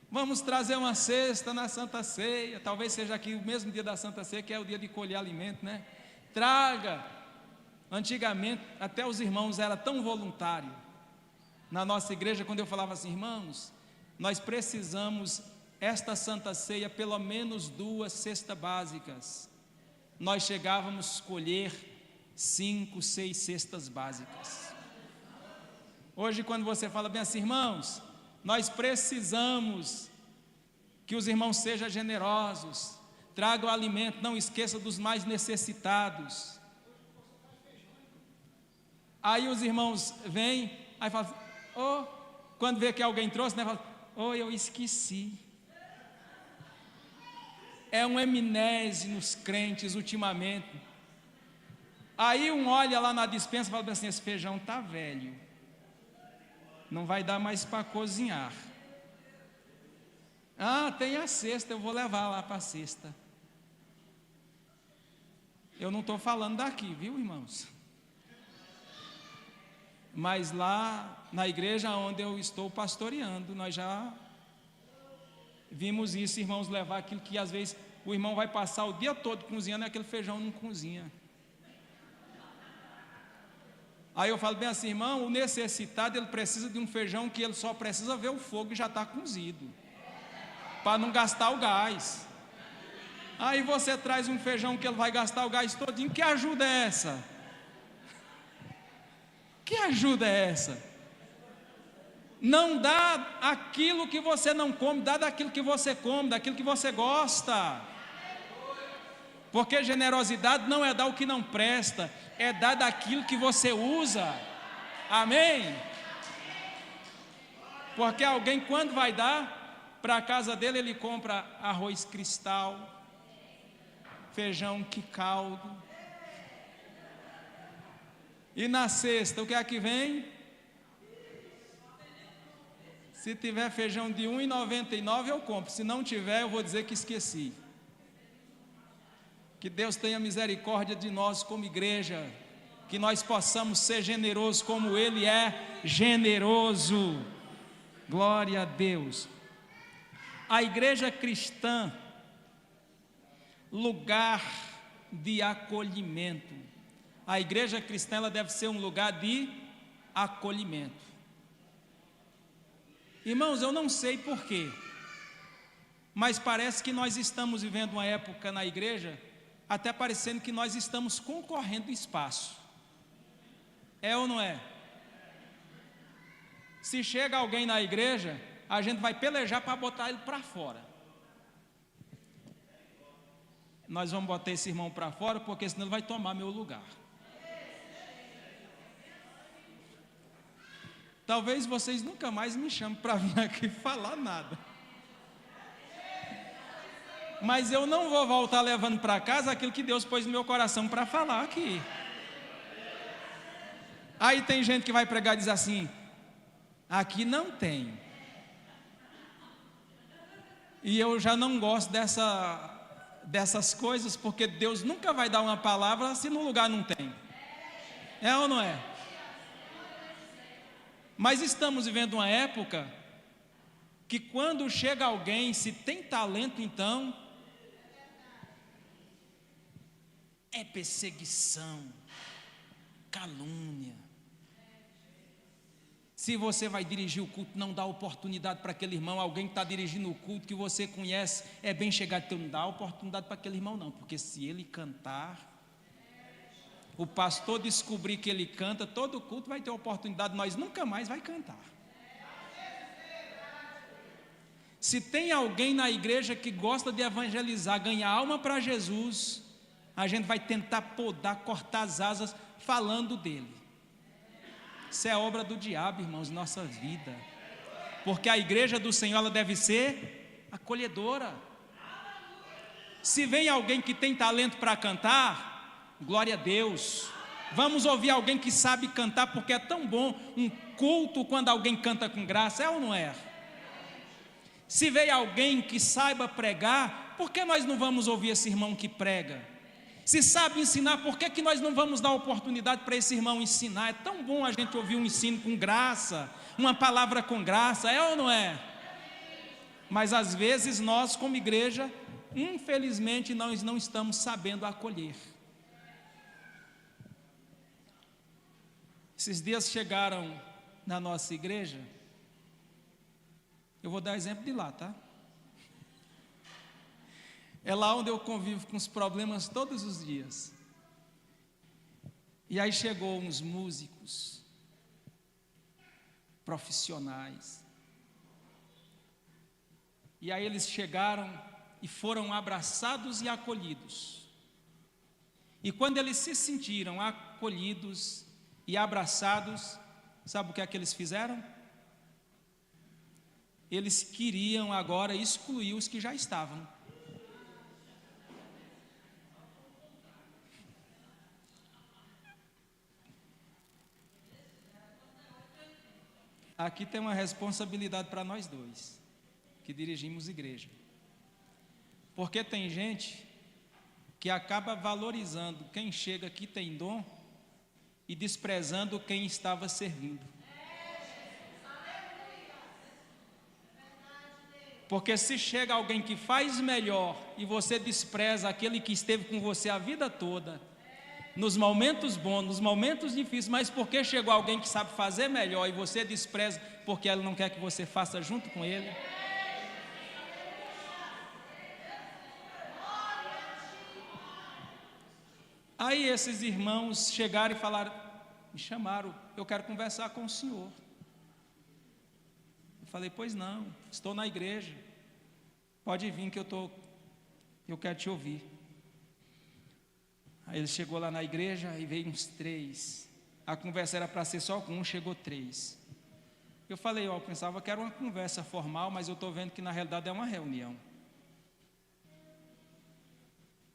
vamos trazer uma cesta na Santa Ceia, talvez seja aqui o mesmo dia da Santa Ceia, que é o dia de colher alimento, né? Traga. Antigamente, até os irmãos eram tão voluntários. Na nossa igreja, quando eu falava assim, irmãos, nós precisamos, esta Santa Ceia, pelo menos 2 cestas básicas. Nós chegávamos a colher 5, 6 cestas básicas. Hoje, quando você fala bem assim, irmãos, nós precisamos que os irmãos sejam generosos, tragam o alimento, não esqueça dos mais necessitados. Aí os irmãos vêm, aí falam, quando vê que alguém trouxe, né, fala, eu esqueci. É uma amnésia nos crentes ultimamente. Aí um olha lá na despensa e fala assim, esse feijão está velho, não vai dar mais para cozinhar. Tem a cesta, eu vou levar lá para a cesta. Eu não estou falando daqui, viu, irmãos? Mas lá na igreja onde eu estou pastoreando, nós já vimos isso, irmãos, levar aquilo que às vezes o irmão vai passar o dia todo cozinhando e aquele feijão não cozinha. Aí eu falo bem assim, irmão, o necessitado, ele precisa de um feijão que ele só precisa ver o fogo e já está cozido, para não gastar o gás. Aí você traz um feijão que ele vai gastar o gás todinho, que ajuda é essa? Que ajuda é essa? Não dá aquilo que você não come, dá daquilo que você come, daquilo que você gosta. Porque generosidade não é dar o que não presta, é dar daquilo que você usa. Amém? Porque alguém, quando vai dar para a casa dele, ele compra arroz cristal, feijão que caldo. E na cesta, o que é que vem? Se tiver feijão de R$ 1,99 eu compro, se não tiver eu vou dizer que esqueci. Que Deus tenha misericórdia de nós como igreja, que nós possamos ser generosos como Ele é generoso. Glória a Deus. A igreja cristã, lugar de acolhimento. A igreja cristã, ela deve ser um lugar de acolhimento. Irmãos, eu não sei porquê, mas parece que nós estamos vivendo uma época na igreja, até parecendo que nós estamos concorrendo espaço. É ou não é? Se chega alguém na igreja, a gente vai pelejar para botar ele para fora. Nós vamos botar esse irmão para fora, porque senão ele vai tomar meu lugar. Talvez vocês nunca mais me chamem para vir aqui falar nada. Mas eu não vou voltar levando para casa aquilo que Deus pôs no meu coração para falar aqui. Aí tem gente que vai pregar e diz assim: aqui não tem. E eu já não gosto dessas coisas, porque Deus nunca vai dar uma palavra se no lugar não tem. É ou não é? Mas estamos vivendo uma época que quando chega alguém, se tem talento, então é perseguição, calúnia. Se você vai dirigir o culto, não dá oportunidade para aquele irmão. Alguém que está dirigindo o culto que você conhece, é bem chegado, então não dá oportunidade para aquele irmão não, porque se ele cantar, o pastor descobrir que ele canta, todo o culto vai ter oportunidade, nós nunca mais vai cantar. Se tem alguém na igreja que gosta de evangelizar, ganhar alma para Jesus, a gente vai tentar podar, cortar as asas falando dele. Isso é obra do diabo, irmãos, em nossa vida. Porque a igreja do Senhor, ela deve ser acolhedora. Se vem alguém que tem talento para cantar, glória a Deus. Vamos ouvir alguém que sabe cantar, porque é tão bom um culto quando alguém canta com graça, é ou não é? Se veio alguém que saiba pregar, por que nós não vamos ouvir esse irmão que prega? Se sabe ensinar, por que nós não vamos dar oportunidade para esse irmão ensinar? É tão bom a gente ouvir um ensino com graça, uma palavra com graça, é ou não é? Mas às vezes nós, como igreja, infelizmente nós não estamos sabendo acolher. Esses dias chegaram na nossa igreja, eu vou dar exemplo de lá, tá? É lá onde eu convivo com os problemas todos os dias. E aí chegou uns músicos profissionais. E aí eles chegaram e foram abraçados e acolhidos. E quando eles se sentiram acolhidos e abraçados, sabe o que é que eles fizeram? Eles queriam agora excluir os que já estavam. Aqui tem uma responsabilidade para nós dois, que dirigimos igreja. Porque tem gente que acaba valorizando quem chega aqui tem dom e desprezando quem estava servindo. Porque se chega alguém que faz melhor e você despreza aquele que esteve com você a vida toda, nos momentos bons, nos momentos difíceis, mas porque chegou alguém que sabe fazer melhor e você despreza porque ele não quer que você faça junto com ele. Aí esses irmãos chegaram e falaram, me chamaram, eu quero conversar com o senhor. Eu falei, pois não, estou na igreja, pode vir que eu quero te ouvir. Aí ele chegou lá na igreja e veio uns 3. A conversa era para ser só com um, chegou 3. Eu falei, eu pensava que era uma conversa formal, mas eu estou vendo que na realidade é uma reunião.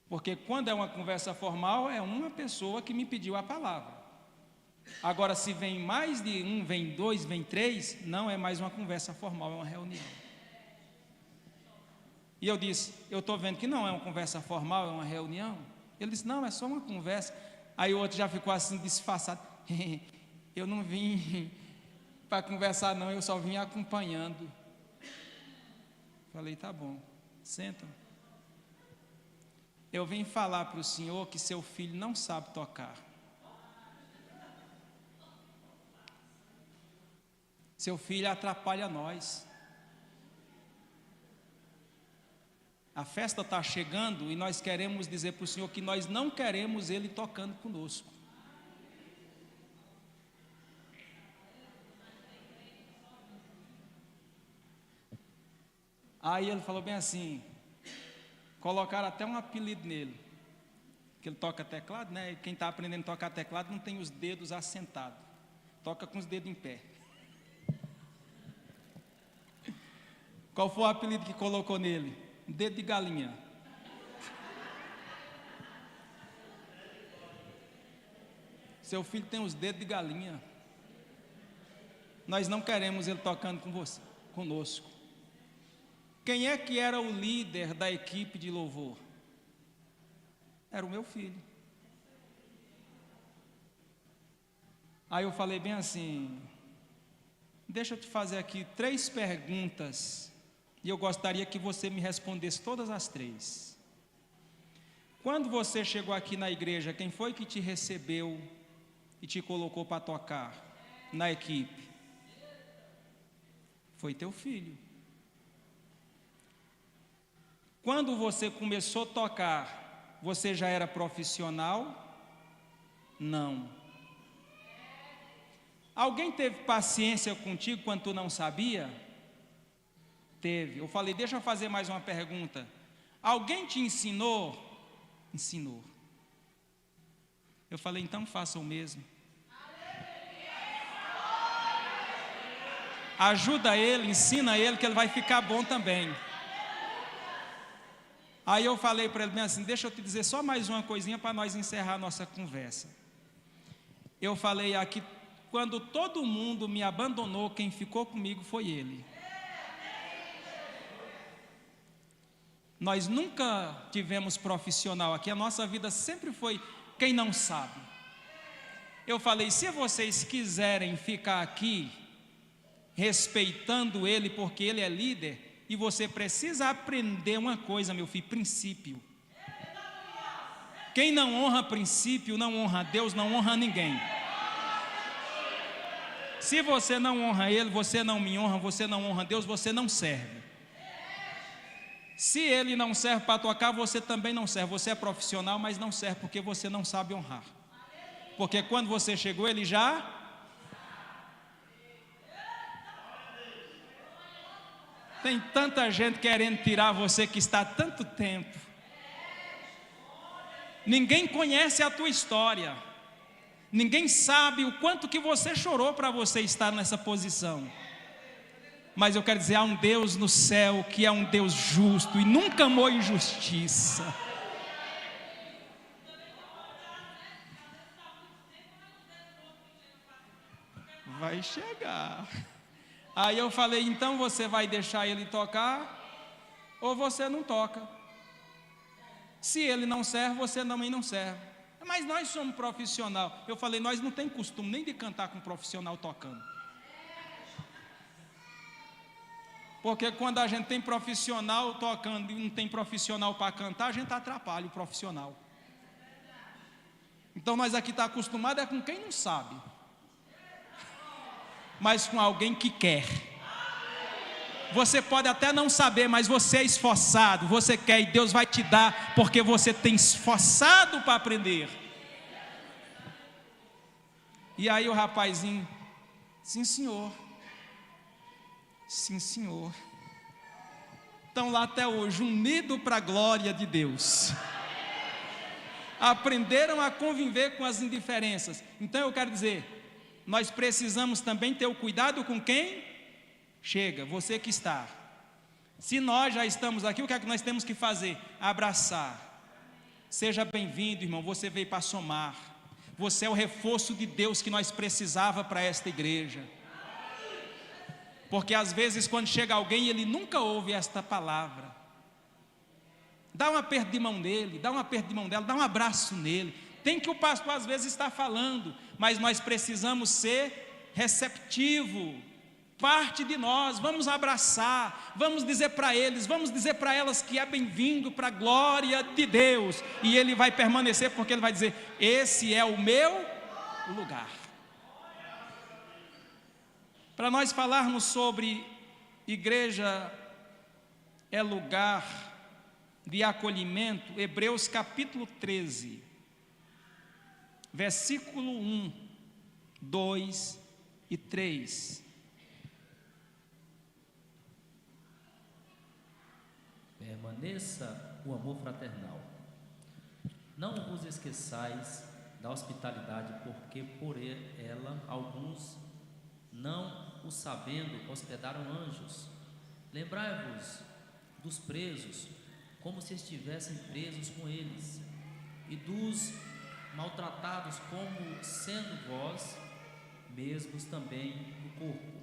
Porque quando é uma conversa formal, é uma pessoa que me pediu a palavra. Agora, se vem mais de um, vem 2, vem 3, não é mais uma conversa formal, é uma reunião. E eu disse, eu estou vendo que não é uma conversa formal, é uma reunião. Ele disse: não, é só uma conversa. Aí o outro já ficou assim, disfarçado: eu não vim para conversar não, eu só vim acompanhando. Falei: tá bom, senta. Eu vim falar para o senhor que seu filho não sabe tocar. Seu filho atrapalha nós. A festa está chegando e nós queremos dizer para o senhor que nós não queremos ele tocando conosco. Aí ele falou bem assim, colocaram até um apelido nele, que ele toca teclado, né? E quem está aprendendo a tocar teclado não tem os dedos assentados, toca com os dedos em pé. Qual foi o apelido que colocou nele? Dedo de galinha. Seu filho tem os dedos de galinha. Nós não queremos ele tocando com você, conosco. Quem é que era o líder da equipe de louvor? Era o meu filho. Aí eu falei bem assim: deixa eu te fazer aqui 3 perguntas e eu gostaria que você me respondesse todas as 3. Quando você chegou aqui na igreja, quem foi que te recebeu e te colocou para tocar na equipe? Foi teu filho. Quando você começou a tocar, você já era profissional? Não. Alguém teve paciência contigo quando tu não sabia? Teve. Eu falei: deixa eu fazer mais uma pergunta. Alguém te ensinou? Ensinou. Eu falei: então faça o mesmo. Ajuda ele, ensina ele, que ele vai ficar bom também. Aí eu falei para ele bem assim: deixa eu te dizer só mais uma coisinha para nós encerrar a nossa conversa. Eu falei: aqui, quando todo mundo me abandonou, quem ficou comigo foi ele. Nós nunca tivemos profissional aqui, a nossa vida sempre foi quem não sabe. Eu falei: se vocês quiserem ficar aqui, respeitando ele, porque ele é líder, e você precisa aprender uma coisa, meu filho: princípio. Quem não honra princípio, não honra Deus, não honra ninguém. Se você não honra ele, você não me honra, você não honra Deus, você não serve. Se ele não serve para tocar, você também não serve. Você é profissional, mas não serve porque você não sabe honrar. Porque quando você chegou, ele já... Tem tanta gente querendo tirar você que está há tanto tempo. Ninguém conhece a tua história. Ninguém sabe o quanto que você chorou para você estar nessa posição. Mas eu quero dizer, há um Deus no céu que é um Deus justo e nunca amou injustiça. Vai chegar. Aí eu falei: então você vai deixar ele tocar ou você não toca? Se ele não serve, você também não serve. Mas nós somos profissional. Eu falei: nós não temos costume nem de cantar com um profissional tocando. Porque quando a gente tem profissional tocando e não tem profissional para cantar, a gente atrapalha o profissional. Então nós aqui estamos acostumados com quem não sabe, mas com alguém que quer. Você pode até não saber, mas você é esforçado, você quer, e Deus vai te dar, porque você tem esforçado para aprender. E aí o rapazinho: sim senhor, sim senhor. Estão lá até hoje, unidos para a glória de Deus. Aprenderam a conviver com as indiferenças. Então eu quero dizer, nós precisamos também ter o cuidado com quem chega, você que está. Se nós já estamos aqui, o que é que nós temos que fazer? Abraçar. Seja bem-vindo, irmão, você veio para somar. Você é o reforço de Deus que nós precisava para esta igreja. Porque às vezes quando chega alguém, ele nunca ouve esta palavra. Dá um aperto de mão nele, dá um aperto de mão dela, dá um abraço nele. Tem que o pastor às vezes está falando, mas nós precisamos ser receptivo. Parte de nós, vamos abraçar, vamos dizer para eles, vamos dizer para elas que é bem-vindo para a glória de Deus, e ele vai permanecer, porque ele vai dizer: esse é o meu lugar. Para nós falarmos sobre igreja é lugar de acolhimento, Hebreus capítulo 13, versículo 1, 2 e 3. Permaneça o amor fraternal. Não vos esqueçais da hospitalidade, porque por ela alguns, não o sabendo, hospedaram anjos. Lembrai-vos dos presos, como se estivessem presos com eles, e dos maltratados, como sendo vós mesmos também do corpo.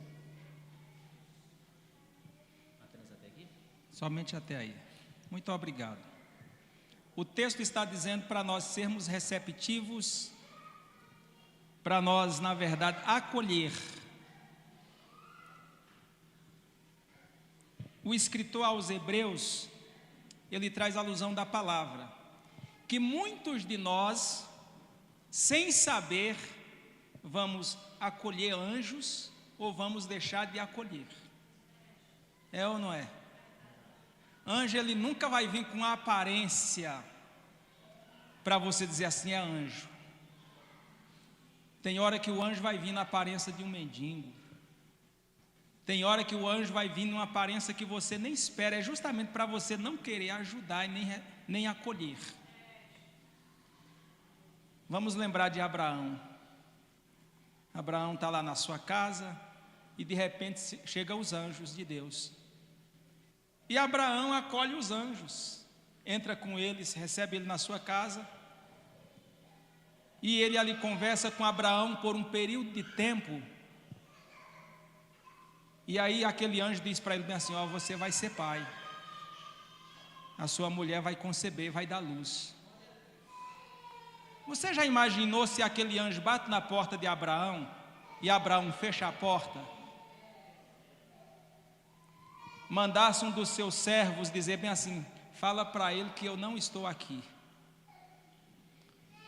Somente até aí. Muito obrigado. O texto está dizendo para nós sermos receptivos, para nós, na verdade, acolher. O escritor aos Hebreus, ele traz alusão da palavra, que muitos de nós, sem saber, vamos acolher anjos ou vamos deixar de acolher. É ou não é? Anjo, ele nunca vai vir com a aparência para você dizer assim, é anjo. Tem hora que o anjo vai vir na aparência de um mendigo. Tem hora que o anjo vai vir numa aparência que você nem espera. É justamente para você não querer ajudar e nem acolher. Vamos lembrar de Abraão. Abraão está lá na sua casa e de repente chegam os anjos de Deus. E Abraão acolhe os anjos, entra com eles, recebe ele na sua casa, e ele ali conversa com Abraão por um período de tempo, e aí aquele anjo diz para ele bem assim: ó, você vai ser pai, a sua mulher vai conceber, vai dar luz. Você já imaginou se aquele anjo bate na porta de Abraão, e Abraão fecha a porta? Mandasse um dos seus servos dizer bem assim: fala para ele que eu não estou aqui.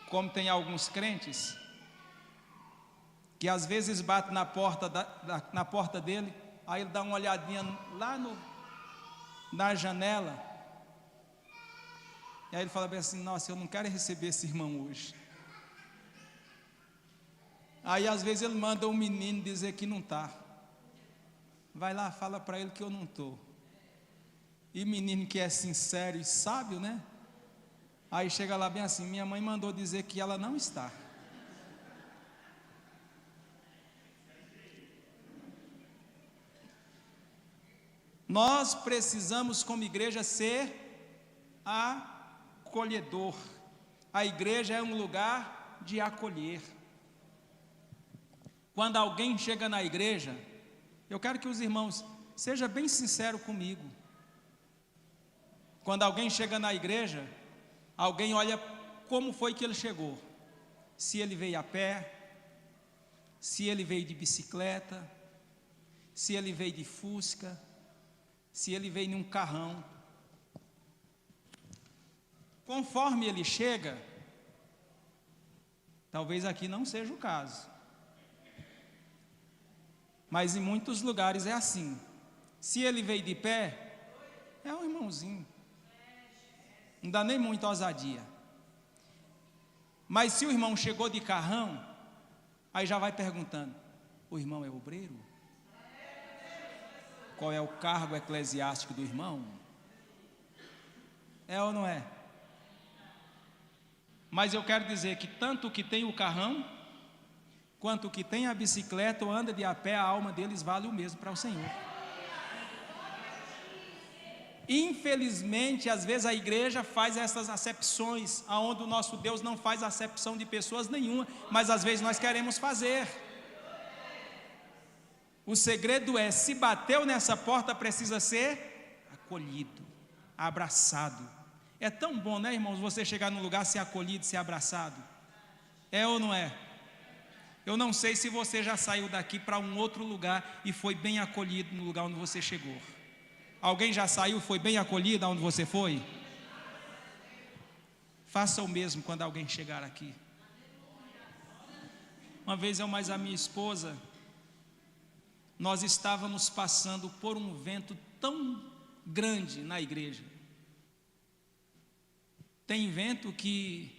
Como tem alguns crentes que às vezes bate na porta dele, aí ele dá uma olhadinha lá na janela, e aí ele fala bem assim: nossa, eu não quero receber esse irmão hoje. Aí às vezes ele manda um menino dizer que não está. Vai lá, fala para ele que eu não estou. E menino que é sincero e sábio, né? Aí chega lá bem assim: minha mãe mandou dizer que ela não está. Nós precisamos, como igreja, ser acolhedor. A igreja é um lugar de acolher. Quando alguém chega na igreja, eu quero que os irmãos sejam bem sinceros comigo. Quando alguém chega na igreja, alguém olha como foi que ele chegou. Se ele veio a pé, se ele veio de bicicleta, se ele veio de Fusca, se ele veio em um carrão. Conforme ele chega, talvez aqui não seja o caso, mas em muitos lugares é assim. Se ele veio de pé, é um irmãozinho, não dá nem muita ousadia. Mas se o irmão chegou de carrão, aí já vai perguntando: o irmão é obreiro? Qual é o cargo eclesiástico do irmão? É ou não é? Mas eu quero dizer que tanto o que tem o carrão, quanto o que tem a bicicleta ou anda de a pé, a alma deles vale o mesmo para o Senhor. Infelizmente, às vezes a igreja faz essas acepções, aonde o nosso Deus não faz acepção de pessoas nenhuma, mas às vezes nós queremos fazer. O segredo é: se bateu nessa porta, precisa ser acolhido, abraçado. É tão bom, né, irmãos, você chegar num lugar, ser acolhido, ser abraçado. É ou não é? Eu não sei se você já saiu daqui para um outro lugar e foi bem acolhido no lugar onde você chegou. Alguém já saiu, foi bem acolhido aonde você foi? Faça o mesmo quando alguém chegar aqui. Uma vez eu mais a minha esposa, nós estávamos passando por um vento tão grande na igreja. Tem vento que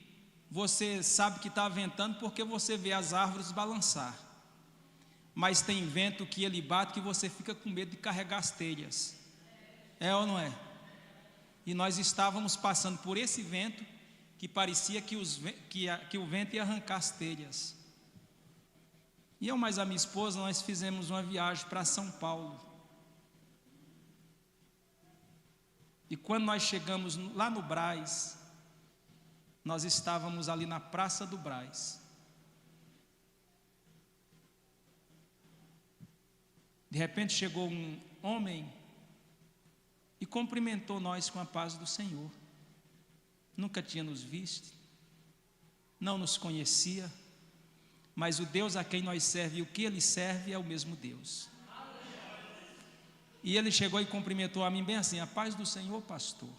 você sabe que está ventando porque você vê as árvores balançar. Mas tem vento que ele bate que você fica com medo de carregar as telhas. É ou não é? E nós estávamos passando por esse vento que parecia que o vento ia arrancar as telhas. E eu mais a minha esposa, nós fizemos uma viagem para São Paulo. E quando nós chegamos lá no Brás, nós estávamos ali na Praça do Brás. De repente chegou um homem e cumprimentou nós com a paz do Senhor. Nunca tinha nos visto, não nos conhecia, mas o Deus a quem nós serve e o que Ele serve é o mesmo Deus. E ele chegou e cumprimentou a mim bem assim: a paz do Senhor, pastor.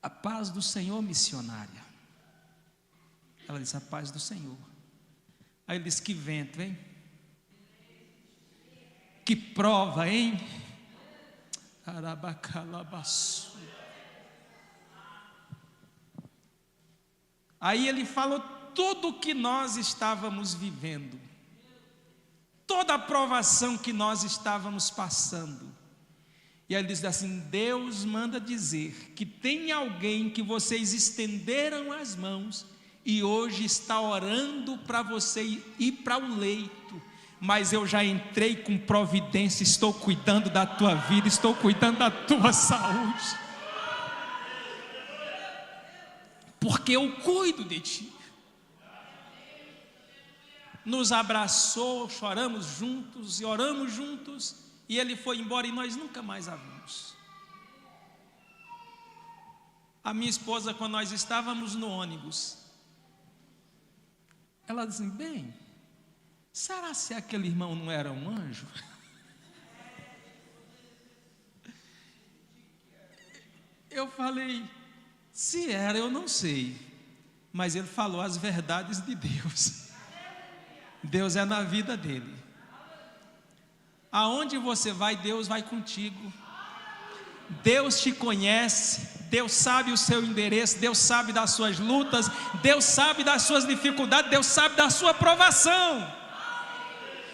A paz do Senhor, missionária. Ela disse: a paz do Senhor. Aí ele disse: que vento, hein? Que prova, hein? Arabacalabaçu. Aí ele falou tudo o que nós estávamos vivendo, toda a provação que nós estávamos passando. E aí ele diz assim: Deus manda dizer que tem alguém que vocês estenderam as mãos e hoje está orando para você ir para o leito, mas eu já entrei com providência, estou cuidando da tua vida, estou cuidando da tua saúde, porque eu cuido de ti. Nos abraçou, choramos juntos e oramos juntos, e ele foi embora e nós nunca mais a vimos. A minha esposa, quando nós estávamos no ônibus, ela disse: bem, será se aquele irmão não era um anjo? Eu falei: se era, eu não sei, mas ele falou as verdades de Deus. Deus é na vida dele. Aonde você vai, Deus vai contigo. Deus te conhece, Deus sabe o seu endereço, Deus sabe das suas lutas, Deus sabe das suas dificuldades, Deus sabe da sua provação.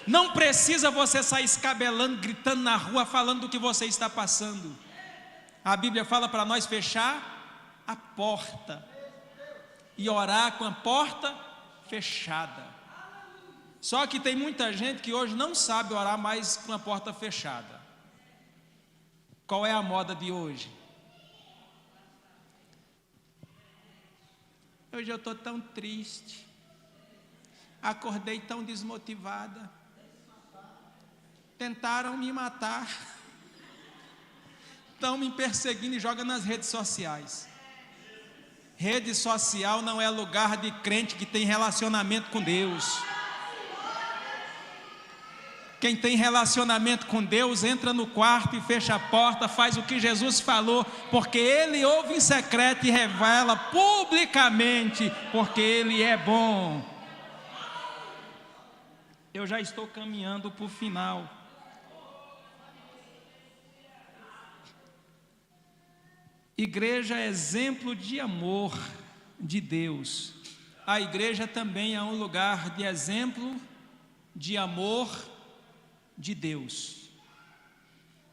Não precisa você sair escabelando, gritando na rua, falando do que você está passando. A Bíblia fala para nós fechar a porta e orar com a porta fechada. Só que tem muita gente que hoje não sabe orar mais com a porta fechada. Qual é a moda de hoje? Hoje eu estou tão triste, acordei tão desmotivada, tentaram me matar, estão me perseguindo e jogam nas redes sociais. Rede social não é lugar de crente que tem relacionamento com Deus. Quem tem relacionamento com Deus entra no quarto e fecha a porta, faz o que Jesus falou, porque Ele ouve em secreto e revela publicamente, porque Ele é bom. Eu já estou caminhando para o final. Igreja é exemplo de amor de Deus. A igreja também é um lugar de exemplo de amor de Deus.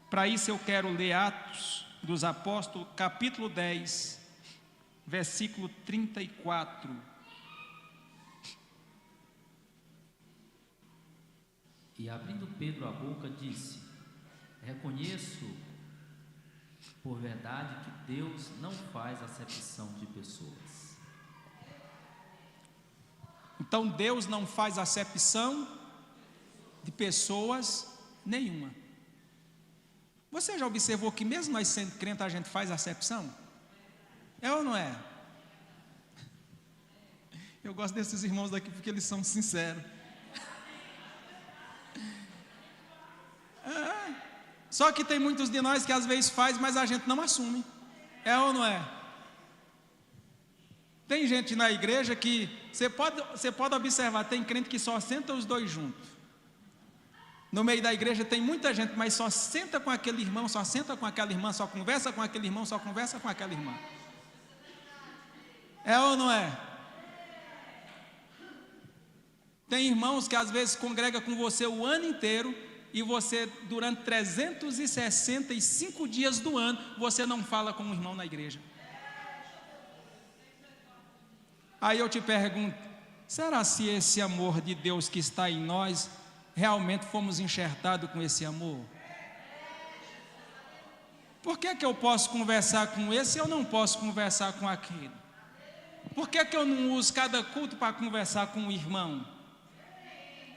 Para isso eu quero ler Atos dos Apóstolos, capítulo 10, versículo 34. E abrindo Pedro a boca, disse: reconheço por verdade que Deus não faz acepção de pessoas. Então Deus não faz acepção de pessoas nenhuma. Você já observou que mesmo nós sendo crente a gente faz acepção? É ou não é? Eu gosto desses irmãos daqui porque eles são sinceros. Só que tem muitos de nós que às vezes faz, mas a gente não assume. É ou não é? Tem gente na igreja que você pode observar, tem crente que só senta os dois juntos. No meio da igreja tem muita gente, mas só senta com aquele irmão, só senta com aquela irmã, só conversa com aquele irmão, só conversa com aquela irmã. É ou não é? Tem irmãos que às vezes congrega com você o ano inteiro e você, durante 365 dias do ano, você não fala com um irmão na igreja. Aí eu te pergunto, será se esse amor de Deus que está em nós, realmente fomos enxertados com esse amor? Por que eu posso conversar com esse e eu não posso conversar com aquele? Por que eu não uso cada culto para conversar com o irmão?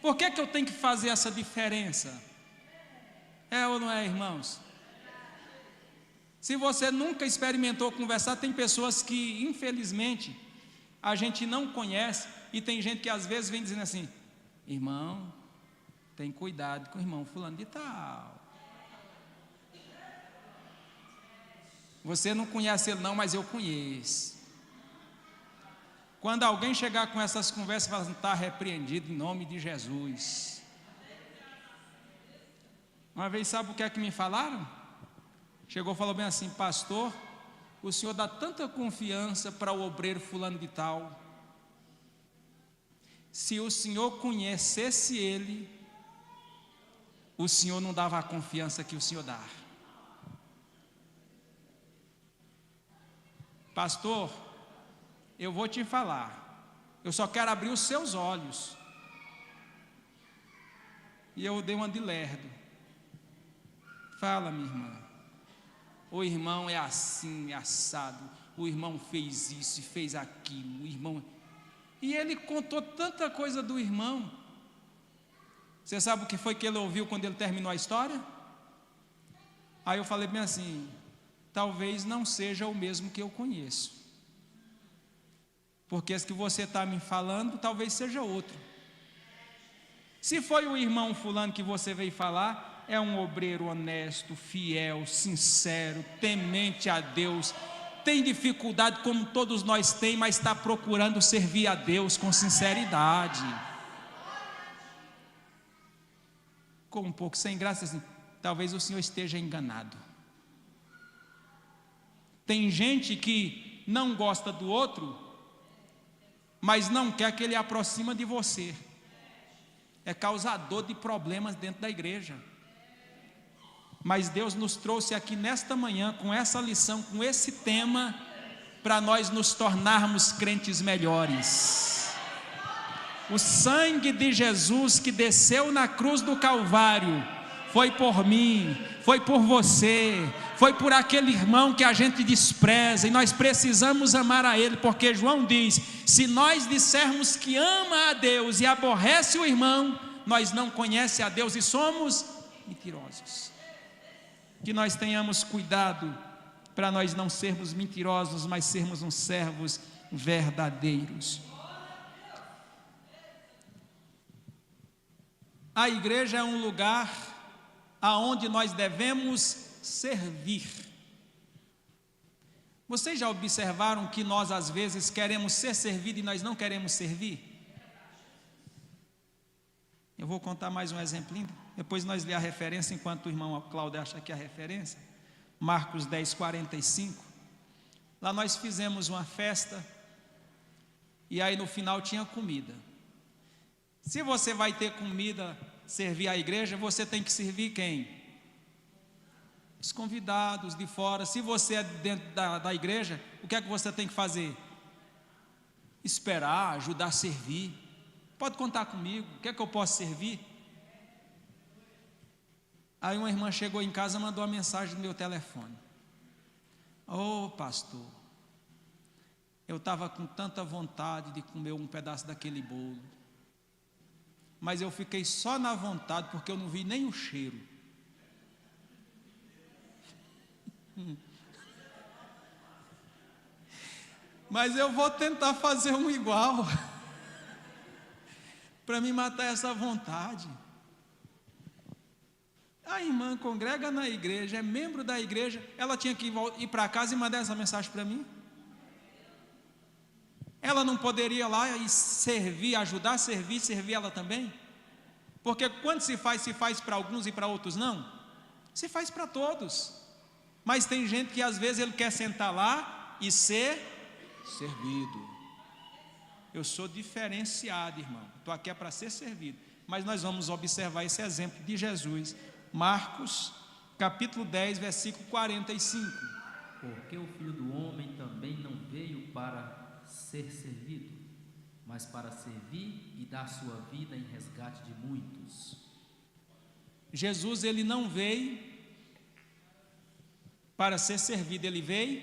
Por que eu tenho que fazer essa diferença? É ou não é, irmãos? Se você nunca experimentou conversar, tem pessoas que, infelizmente, a gente não conhece, e tem gente que às vezes vem dizendo assim: irmão, tem cuidado com o irmão fulano de tal. Você não conhece ele não, mas eu conheço. Quando alguém chegar com essas conversas, fala assim: está repreendido em nome de Jesus. Uma vez, sabe o que é que me falaram? Chegou e falou bem assim: pastor, o senhor dá tanta confiança para o obreiro fulano de tal. Se o senhor conhecesse ele, o senhor não dava a confiança que o senhor dá. Pastor, eu vou te falar, eu só quero abrir os seus olhos. E eu dei uma de lerdo. Fala, minha irmã. O irmão é assim, é assado. O irmão fez isso e fez aquilo. O irmão... E ele contou tanta coisa do irmão. Você sabe o que foi que ele ouviu quando ele terminou a história? Aí eu falei bem assim: talvez não seja o mesmo que eu conheço. Porque esse que você está me falando, talvez seja outro. Se foi o irmão fulano que você veio falar, é um obreiro honesto, fiel, sincero, temente a Deus, tem dificuldade como todos nós temos, mas está procurando servir a Deus com sinceridade. Ficou um pouco sem graça assim: talvez o senhor esteja enganado. Tem gente que não gosta do outro, mas não quer que ele aproxima de você. É causador de problemas dentro da igreja. Mas Deus nos trouxe aqui nesta manhã com essa lição, com esse tema, para nós nos tornarmos crentes melhores. O sangue de Jesus que desceu na cruz do Calvário foi por mim, foi por você, foi por aquele irmão que a gente despreza, e nós precisamos amar a ele, porque João diz: se nós dissermos que ama a Deus e aborrece o irmão, nós não conhecemos a Deus e somos mentirosos. Que nós tenhamos cuidado para nós não sermos mentirosos, mas sermos uns servos verdadeiros. A igreja é um lugar aonde nós devemos servir. Vocês já observaram que nós às vezes queremos ser servidos e nós não queremos servir? Eu vou contar mais um exemplinho, depois nós lemos a referência enquanto o irmão Cláudio acha aqui a referência. Marcos 10:45. Lá nós fizemos uma festa e aí no final tinha comida. Se você vai ter comida, servir a igreja, você tem que servir quem? Os convidados de fora. Se você é dentro da igreja, o que é que você tem que fazer? Esperar, ajudar a servir. Pode contar comigo, o que é que eu posso servir? Aí uma irmã chegou em casa e mandou uma mensagem no meu telefone: ô pastor, eu estava com tanta vontade de comer um pedaço daquele bolo, mas eu fiquei só na vontade porque eu não vi nem o cheiro. Mas eu vou tentar fazer um igual, para me matar essa vontade. A irmã congrega na igreja, é membro da igreja, ela tinha que ir para casa e mandar essa mensagem para mim? Ela não poderia ir lá e servir, ajudar a servir ela também? Porque quando se faz para alguns e para outros não? Se faz para todos. Mas tem gente que às vezes ele quer sentar lá e ser servido. Eu sou diferenciado, irmão. Estou aqui para ser servido. Mas nós vamos observar esse exemplo de Jesus. Marcos, capítulo 10, versículo 45. Porque o Filho do Homem também não veio para ser servido, mas para servir e dar sua vida em resgate de muitos. Jesus, ele não veio para ser servido, ele veio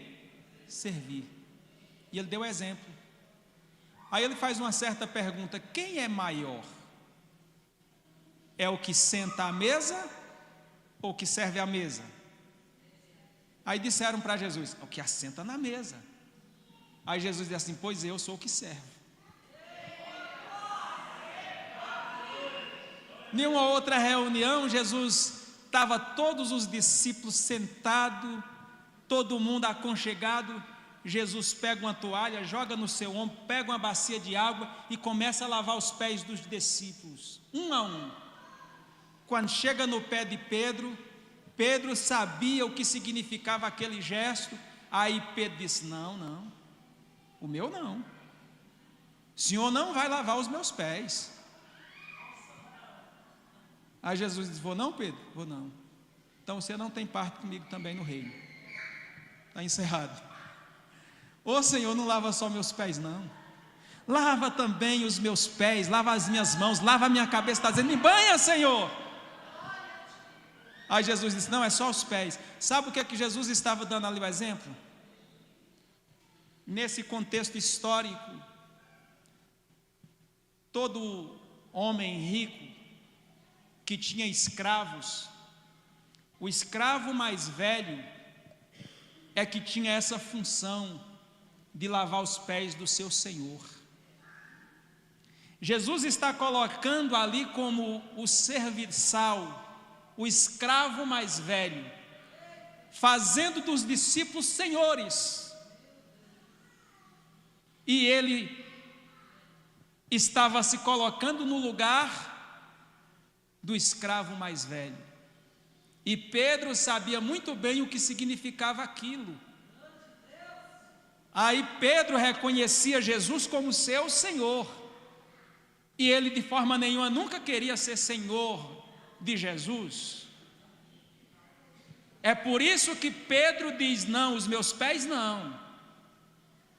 servir. E ele deu exemplo. Aí ele faz uma certa pergunta: quem é maior? É o que senta à mesa ou o que serve à mesa? Aí disseram para Jesus: o que assenta na mesa. Aí Jesus disse assim: pois eu sou o que serve. Em uma outra reunião, Jesus estava todos os discípulos sentados, todo mundo aconchegado. Jesus pega uma toalha, joga no seu ombro, pega uma bacia de água e começa a lavar os pés dos discípulos, um a um. Quando chega no pé de Pedro, Pedro sabia o que significava aquele gesto. Aí Pedro disse: não, o meu não. O Senhor não vai lavar os meus pés. Aí Jesus disse: vou não, Pedro? Vou não. Então você não tem parte comigo também no reino. Está encerrado. Ô Senhor, não lava só meus pés não. Lava também os meus pés, lava as minhas mãos, lava a minha cabeça. Está dizendo: me banha, Senhor. Aí Jesus disse: não, é só os pés. Sabe o que é que Jesus estava dando ali o exemplo? Nesse contexto histórico, todo homem rico que tinha escravos, o escravo mais velho é que tinha essa função de lavar os pés do seu senhor. Jesus está colocando ali como o serviçal, o escravo mais velho, fazendo dos discípulos senhores. E ele estava se colocando no lugar do escravo mais velho. E Pedro sabia muito bem o que significava aquilo. Aí Pedro reconhecia Jesus como seu Senhor. E ele de forma nenhuma nunca queria ser Senhor de Jesus. É por isso que Pedro diz: não, os meus pés não.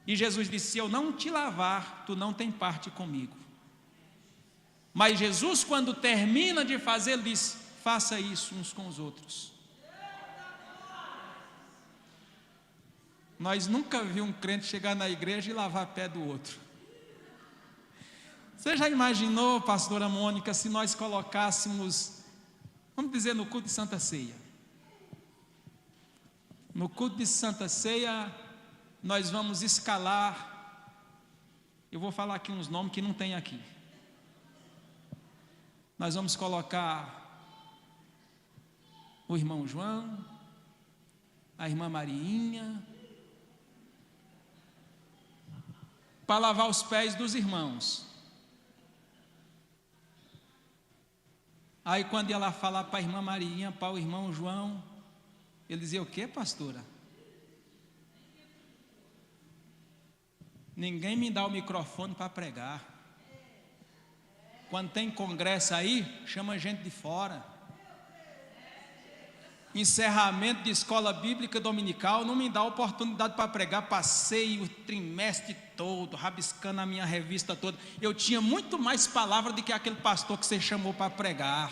E Jesus disse: se eu não te lavar, tu não tem parte comigo. Mas Jesus, quando termina de fazer, ele diz: faça isso uns com os outros. Nós nunca vimos um crente chegar na igreja e lavar pé do outro. Você já imaginou, pastora Mônica, se nós colocássemos, vamos dizer, no culto de Santa Ceia? No culto de Santa Ceia, nós vamos escalar, eu vou falar aqui uns nomes que não tem aqui. Nós vamos colocar o irmão João, a irmã Mariinha, para lavar os pés dos irmãos. Aí quando ela falar para a irmã Mariinha, para o irmão João, ele dizia: o que, pastora? Ninguém me dá o microfone para pregar. Quando tem congresso aí, chama gente de fora. Encerramento de escola bíblica dominical, não me dá oportunidade para pregar. Passei o trimestre todo, rabiscando a minha revista toda. Eu tinha muito mais palavra do que aquele pastor que você chamou para pregar.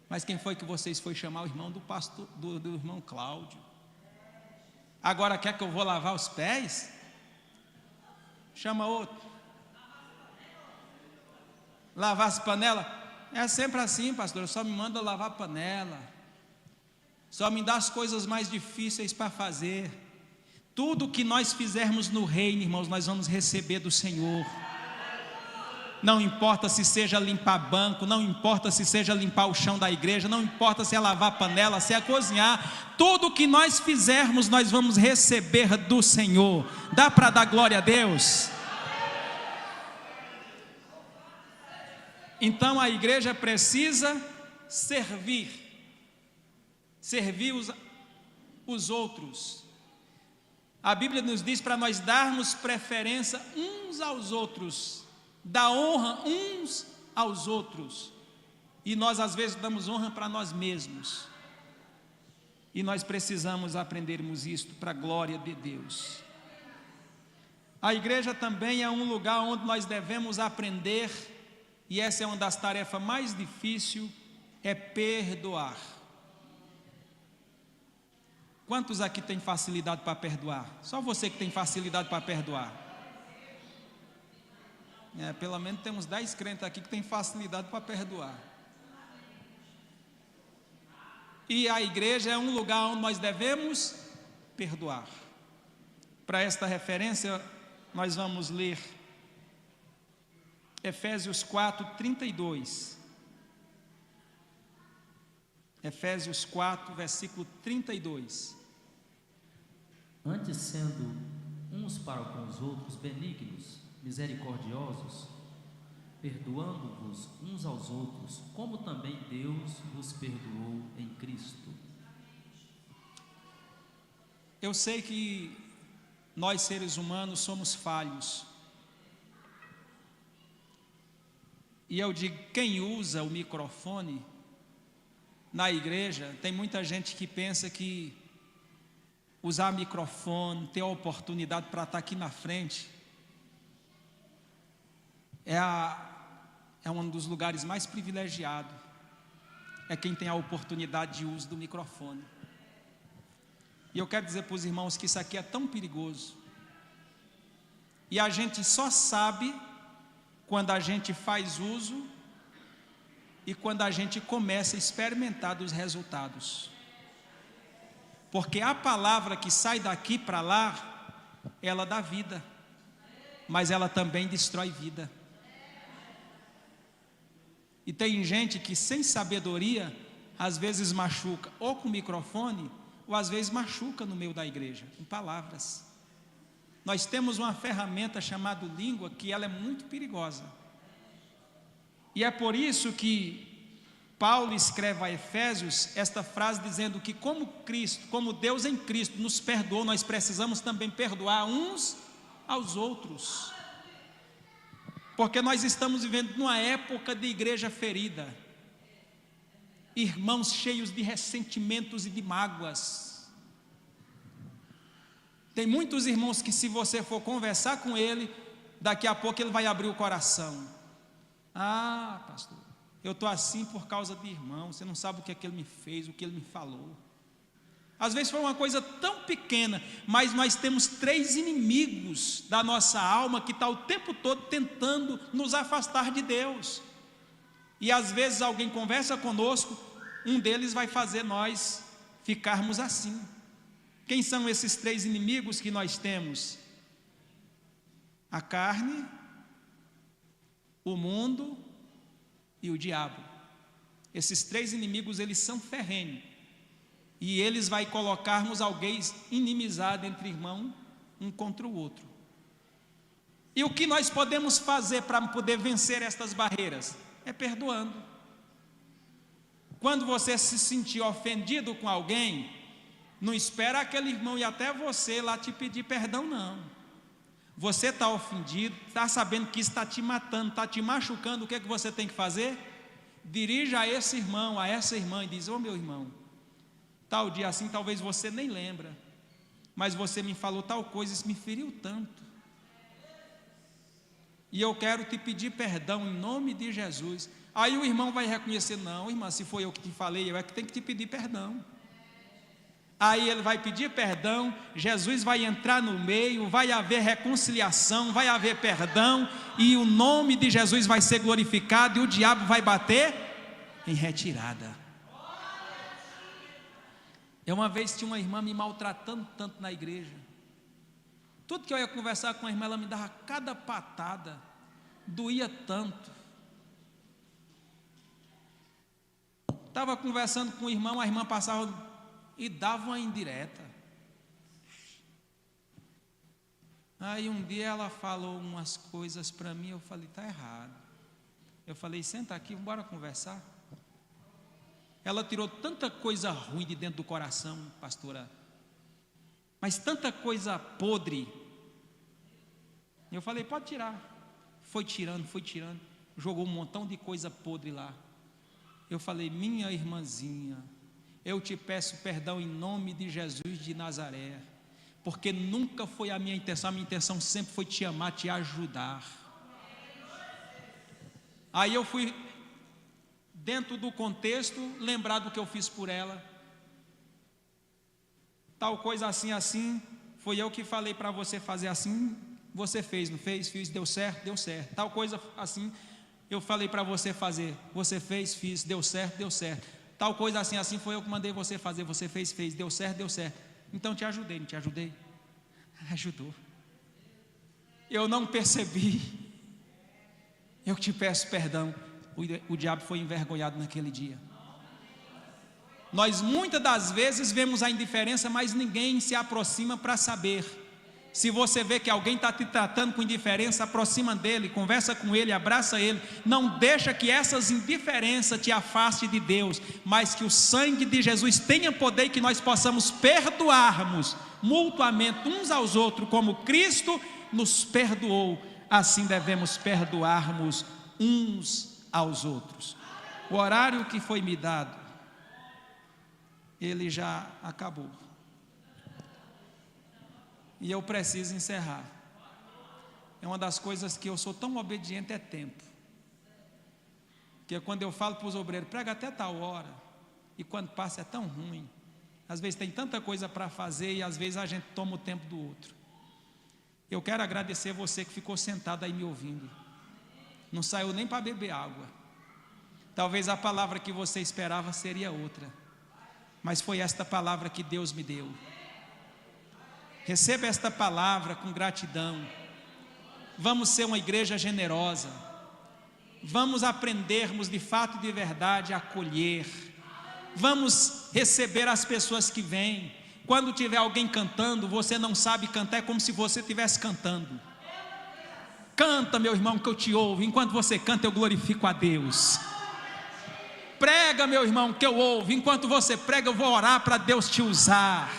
Mas quem foi que vocês foi chamar? O irmão do pastor, do irmão Cláudio. Agora quer que eu vou lavar os pés? Chama outro. Lavar as panelas? É sempre assim, pastor, só me manda lavar a panela. só me dá as coisas mais difíceis para fazer. Tudo que nós fizermos no reino, irmãos, nós vamos receber do Senhor. Não importa se seja limpar banco, não importa se seja limpar o chão da igreja, não importa se é lavar panela, se é cozinhar, tudo que nós fizermos, nós vamos receber do Senhor. Dá para dar glória a Deus? Então a igreja precisa servir os outros. A Bíblia nos diz para nós darmos preferência uns aos outros, dar honra uns aos outros, e nós às vezes damos honra para nós mesmos, e nós precisamos aprendermos isto para a glória de Deus. A igreja também é um lugar onde nós devemos aprender, e essa é uma das tarefas mais difíceis, é perdoar. Quantos aqui tem facilidade para perdoar? Só você que tem facilidade para perdoar. Pelo menos tem uns 10 crentes aqui que tem facilidade para perdoar. E a igreja é um lugar onde nós devemos perdoar. Para esta referência, nós vamos ler Efésios 4:32. Efésios 4, versículo 32. Antes, sendo uns para com os outros benignos, misericordiosos, perdoando-vos uns aos outros, como também Deus vos perdoou em Cristo. Eu sei que nós seres humanos somos falhos. E eu digo, quem usa o microfone na igreja, tem muita gente que pensa que usar microfone, ter a oportunidade para estar aqui na frente, é um dos lugares mais privilegiados. É quem tem a oportunidade de uso do microfone. E eu quero dizer para os irmãos que isso aqui é tão perigoso. E a gente só sabe quando a gente faz uso e quando a gente começa a experimentar dos resultados. Porque a palavra que sai daqui para lá, ela dá vida, mas ela também destrói vida. E tem gente que sem sabedoria, às vezes machuca, ou com microfone, ou às vezes machuca no meio da igreja, com palavras. Nós temos uma ferramenta chamada língua, que ela é muito perigosa. E é por isso que Paulo escreve a Efésios esta frase dizendo que como Cristo, como Deus em Cristo nos perdoou, nós precisamos também perdoar uns aos outros. Porque nós estamos vivendo numa época de igreja ferida, irmãos cheios de ressentimentos e de mágoas. Tem muitos irmãos que, se você for conversar com ele, daqui a pouco ele vai abrir o coração. Ah, pastor, eu estou assim por causa de irmão, você não sabe o que é que ele me fez, o que ele me falou. Às vezes foi uma coisa tão pequena, mas nós temos 3 inimigos da nossa alma que está o tempo todo tentando nos afastar de Deus. E às vezes alguém conversa conosco, um deles vai fazer nós ficarmos assim. Quem são esses 3 inimigos que nós temos? A carne, o mundo e o diabo. Esses 3 inimigos, eles são ferrenhos. E eles vão colocarmos alguém inimizado entre irmãos, um contra o outro. E o que nós podemos fazer para poder vencer estas barreiras? É perdoando. Quando você se sentir ofendido com alguém, não espera aquele irmão ir até você lá te pedir perdão, não. Você está ofendido, está sabendo que isso está te matando, está te machucando, o que é que você tem que fazer? Dirija a esse irmão, a essa irmã e diz: ô meu irmão, tal dia assim, talvez você nem lembra, mas você me falou tal coisa, isso me feriu tanto, e eu quero te pedir perdão em nome de Jesus. Aí o irmão vai reconhecer: não, irmã, se foi eu que te falei, eu é que tenho que te pedir perdão. Aí ele vai pedir perdão, Jesus vai entrar no meio, vai haver reconciliação, vai haver perdão, e o nome de Jesus vai ser glorificado, e o diabo vai bater em retirada. Eu uma vez tinha uma irmã me maltratando tanto na igreja. Tudo que eu ia conversar com a irmã, ela me dava cada patada, doía tanto. Estava conversando com o irmão, a irmã passava e dava uma indireta. Aí um dia ela falou umas coisas para mim, eu falei, está errado. Eu falei, senta aqui, bora conversar. Ela tirou tanta coisa ruim de dentro do coração, pastora, mas tanta coisa podre. Eu falei, pode tirar. Foi tirando, jogou um montão de coisa podre lá. Eu falei, minha irmãzinha, eu te peço perdão em nome de Jesus de Nazaré, porque nunca foi a minha intenção sempre foi te amar, te ajudar. Aí eu fui, dentro do contexto, lembrar do que eu fiz por ela. Tal coisa assim, assim, foi eu que falei para você fazer assim, você fez, não fez? Fiz, deu certo, deu certo. Tal coisa assim, eu falei para você fazer, você fez, fiz, deu certo, deu certo. Tal coisa assim, assim, foi eu que mandei você fazer, você fez, deu certo, deu certo. Então te ajudei, não te ajudei? Ajudou. Eu não percebi. Eu te peço perdão. O diabo foi envergonhado naquele dia. Nós muitas das vezes vemos a indiferença, mas ninguém se aproxima para saber. Se você vê que alguém está te tratando com indiferença, aproxima dele, conversa com ele, abraça ele. Não deixa que essas indiferenças te afaste de Deus, mas que o sangue de Jesus tenha poder e que nós possamos perdoarmos mutuamente uns aos outros, como Cristo nos perdoou. Assim devemos perdoarmos uns aos outros. O horário que foi me dado, ele já acabou. E eu preciso encerrar. É uma das coisas que eu sou tão obediente, é tempo. Porque quando eu falo para os obreiros, prega até tal hora, e quando passa é tão ruim. Às vezes tem tanta coisa para fazer e às vezes a gente toma o tempo do outro. Eu quero agradecer você que ficou sentado aí me ouvindo. Não saiu nem para beber água. Talvez a palavra que você esperava seria outra, mas foi esta palavra que Deus me deu. Receba esta palavra com gratidão. Vamos ser uma igreja generosa. Vamos aprendermos de fato e de verdade a acolher. Vamos receber as pessoas que vêm. Quando tiver alguém cantando, você não sabe cantar, é como se você estivesse cantando. Canta, meu irmão, que eu te ouvo. Enquanto você canta, eu glorifico a Deus. Prega, meu irmão, que eu ouvo. Enquanto você prega, eu vou orar para Deus te usar.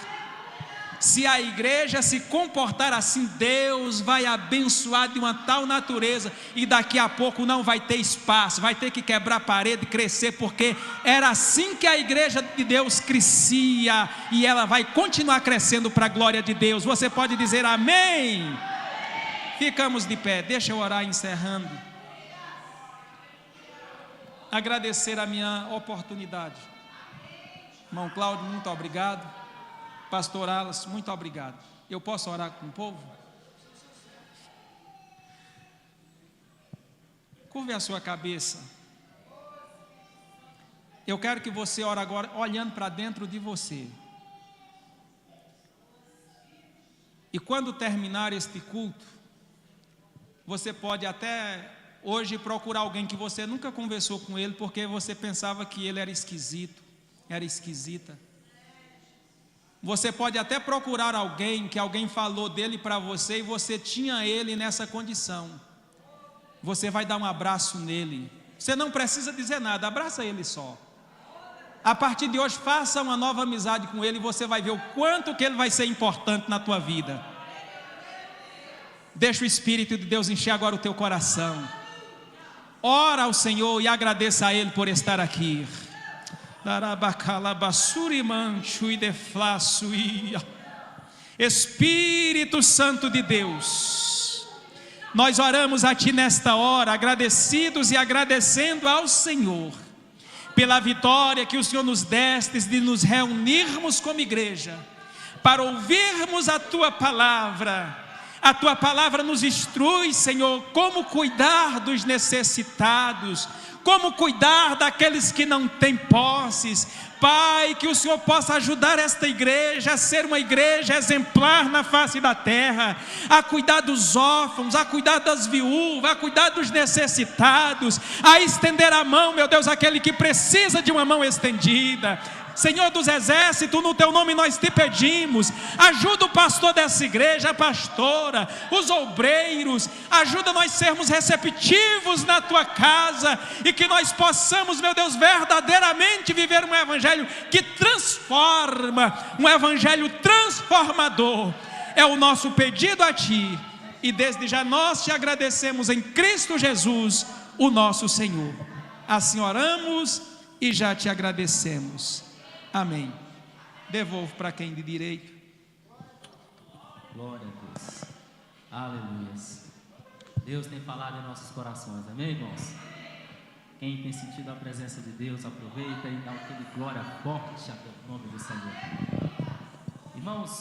Se a igreja se comportar assim, Deus vai abençoar de uma tal natureza, e daqui a pouco não vai ter espaço, vai ter que quebrar a parede e crescer, porque era assim que a igreja de Deus crescia, e ela vai continuar crescendo para a glória de Deus. Você pode dizer amém? Ficamos de pé, deixa eu orar encerrando. Agradecer a minha oportunidade. Irmão Cláudio, muito obrigado. Pastor Alas, muito obrigado. Eu posso orar com o povo? Curve a sua cabeça. Eu quero que você ore agora olhando para dentro de você. E quando terminar este culto, você pode até hoje procurar alguém que você nunca conversou com ele, porque você pensava que ele era esquisito, era esquisita. Você pode até procurar alguém que alguém falou dele para você e você tinha ele nessa condição. Você vai dar um abraço nele. Você não precisa dizer nada, abraça ele só. A partir de hoje, faça uma nova amizade com ele e você vai ver o quanto que ele vai ser importante na tua vida. Deixa o Espírito de Deus encher agora o teu coração. Ora ao Senhor e agradeça a Ele por estar aqui. Espírito Santo de Deus, nós oramos a Ti nesta hora, agradecidos e agradecendo ao Senhor pela vitória que o Senhor nos deste de nos reunirmos como igreja para ouvirmos a Tua palavra, A tua palavra nos instrui, Senhor, como cuidar dos necessitados, como cuidar daqueles que não têm posses. Pai, que o Senhor possa ajudar esta igreja a ser uma igreja exemplar na face da terra, a cuidar dos órfãos, a cuidar das viúvas, a cuidar dos necessitados, a estender a mão, meu Deus, àquele que precisa de uma mão estendida. Senhor dos exércitos, no teu nome nós te pedimos, ajuda o pastor dessa igreja, a pastora, os obreiros, ajuda nós sermos receptivos na tua casa, e que nós possamos, meu Deus, verdadeiramente viver um evangelho que transforma, um evangelho transformador. É o nosso pedido a ti, e desde já nós te agradecemos em Cristo Jesus, o nosso Senhor. Assim oramos e já te agradecemos. Amém. Devolvo para quem de direito. Glória a Deus. Aleluia. Deus tem falado em nossos corações, amém, irmãos? Quem tem sentido a presença de Deus, aproveita e dá aquele glória forte ao nome do Senhor. Irmãos,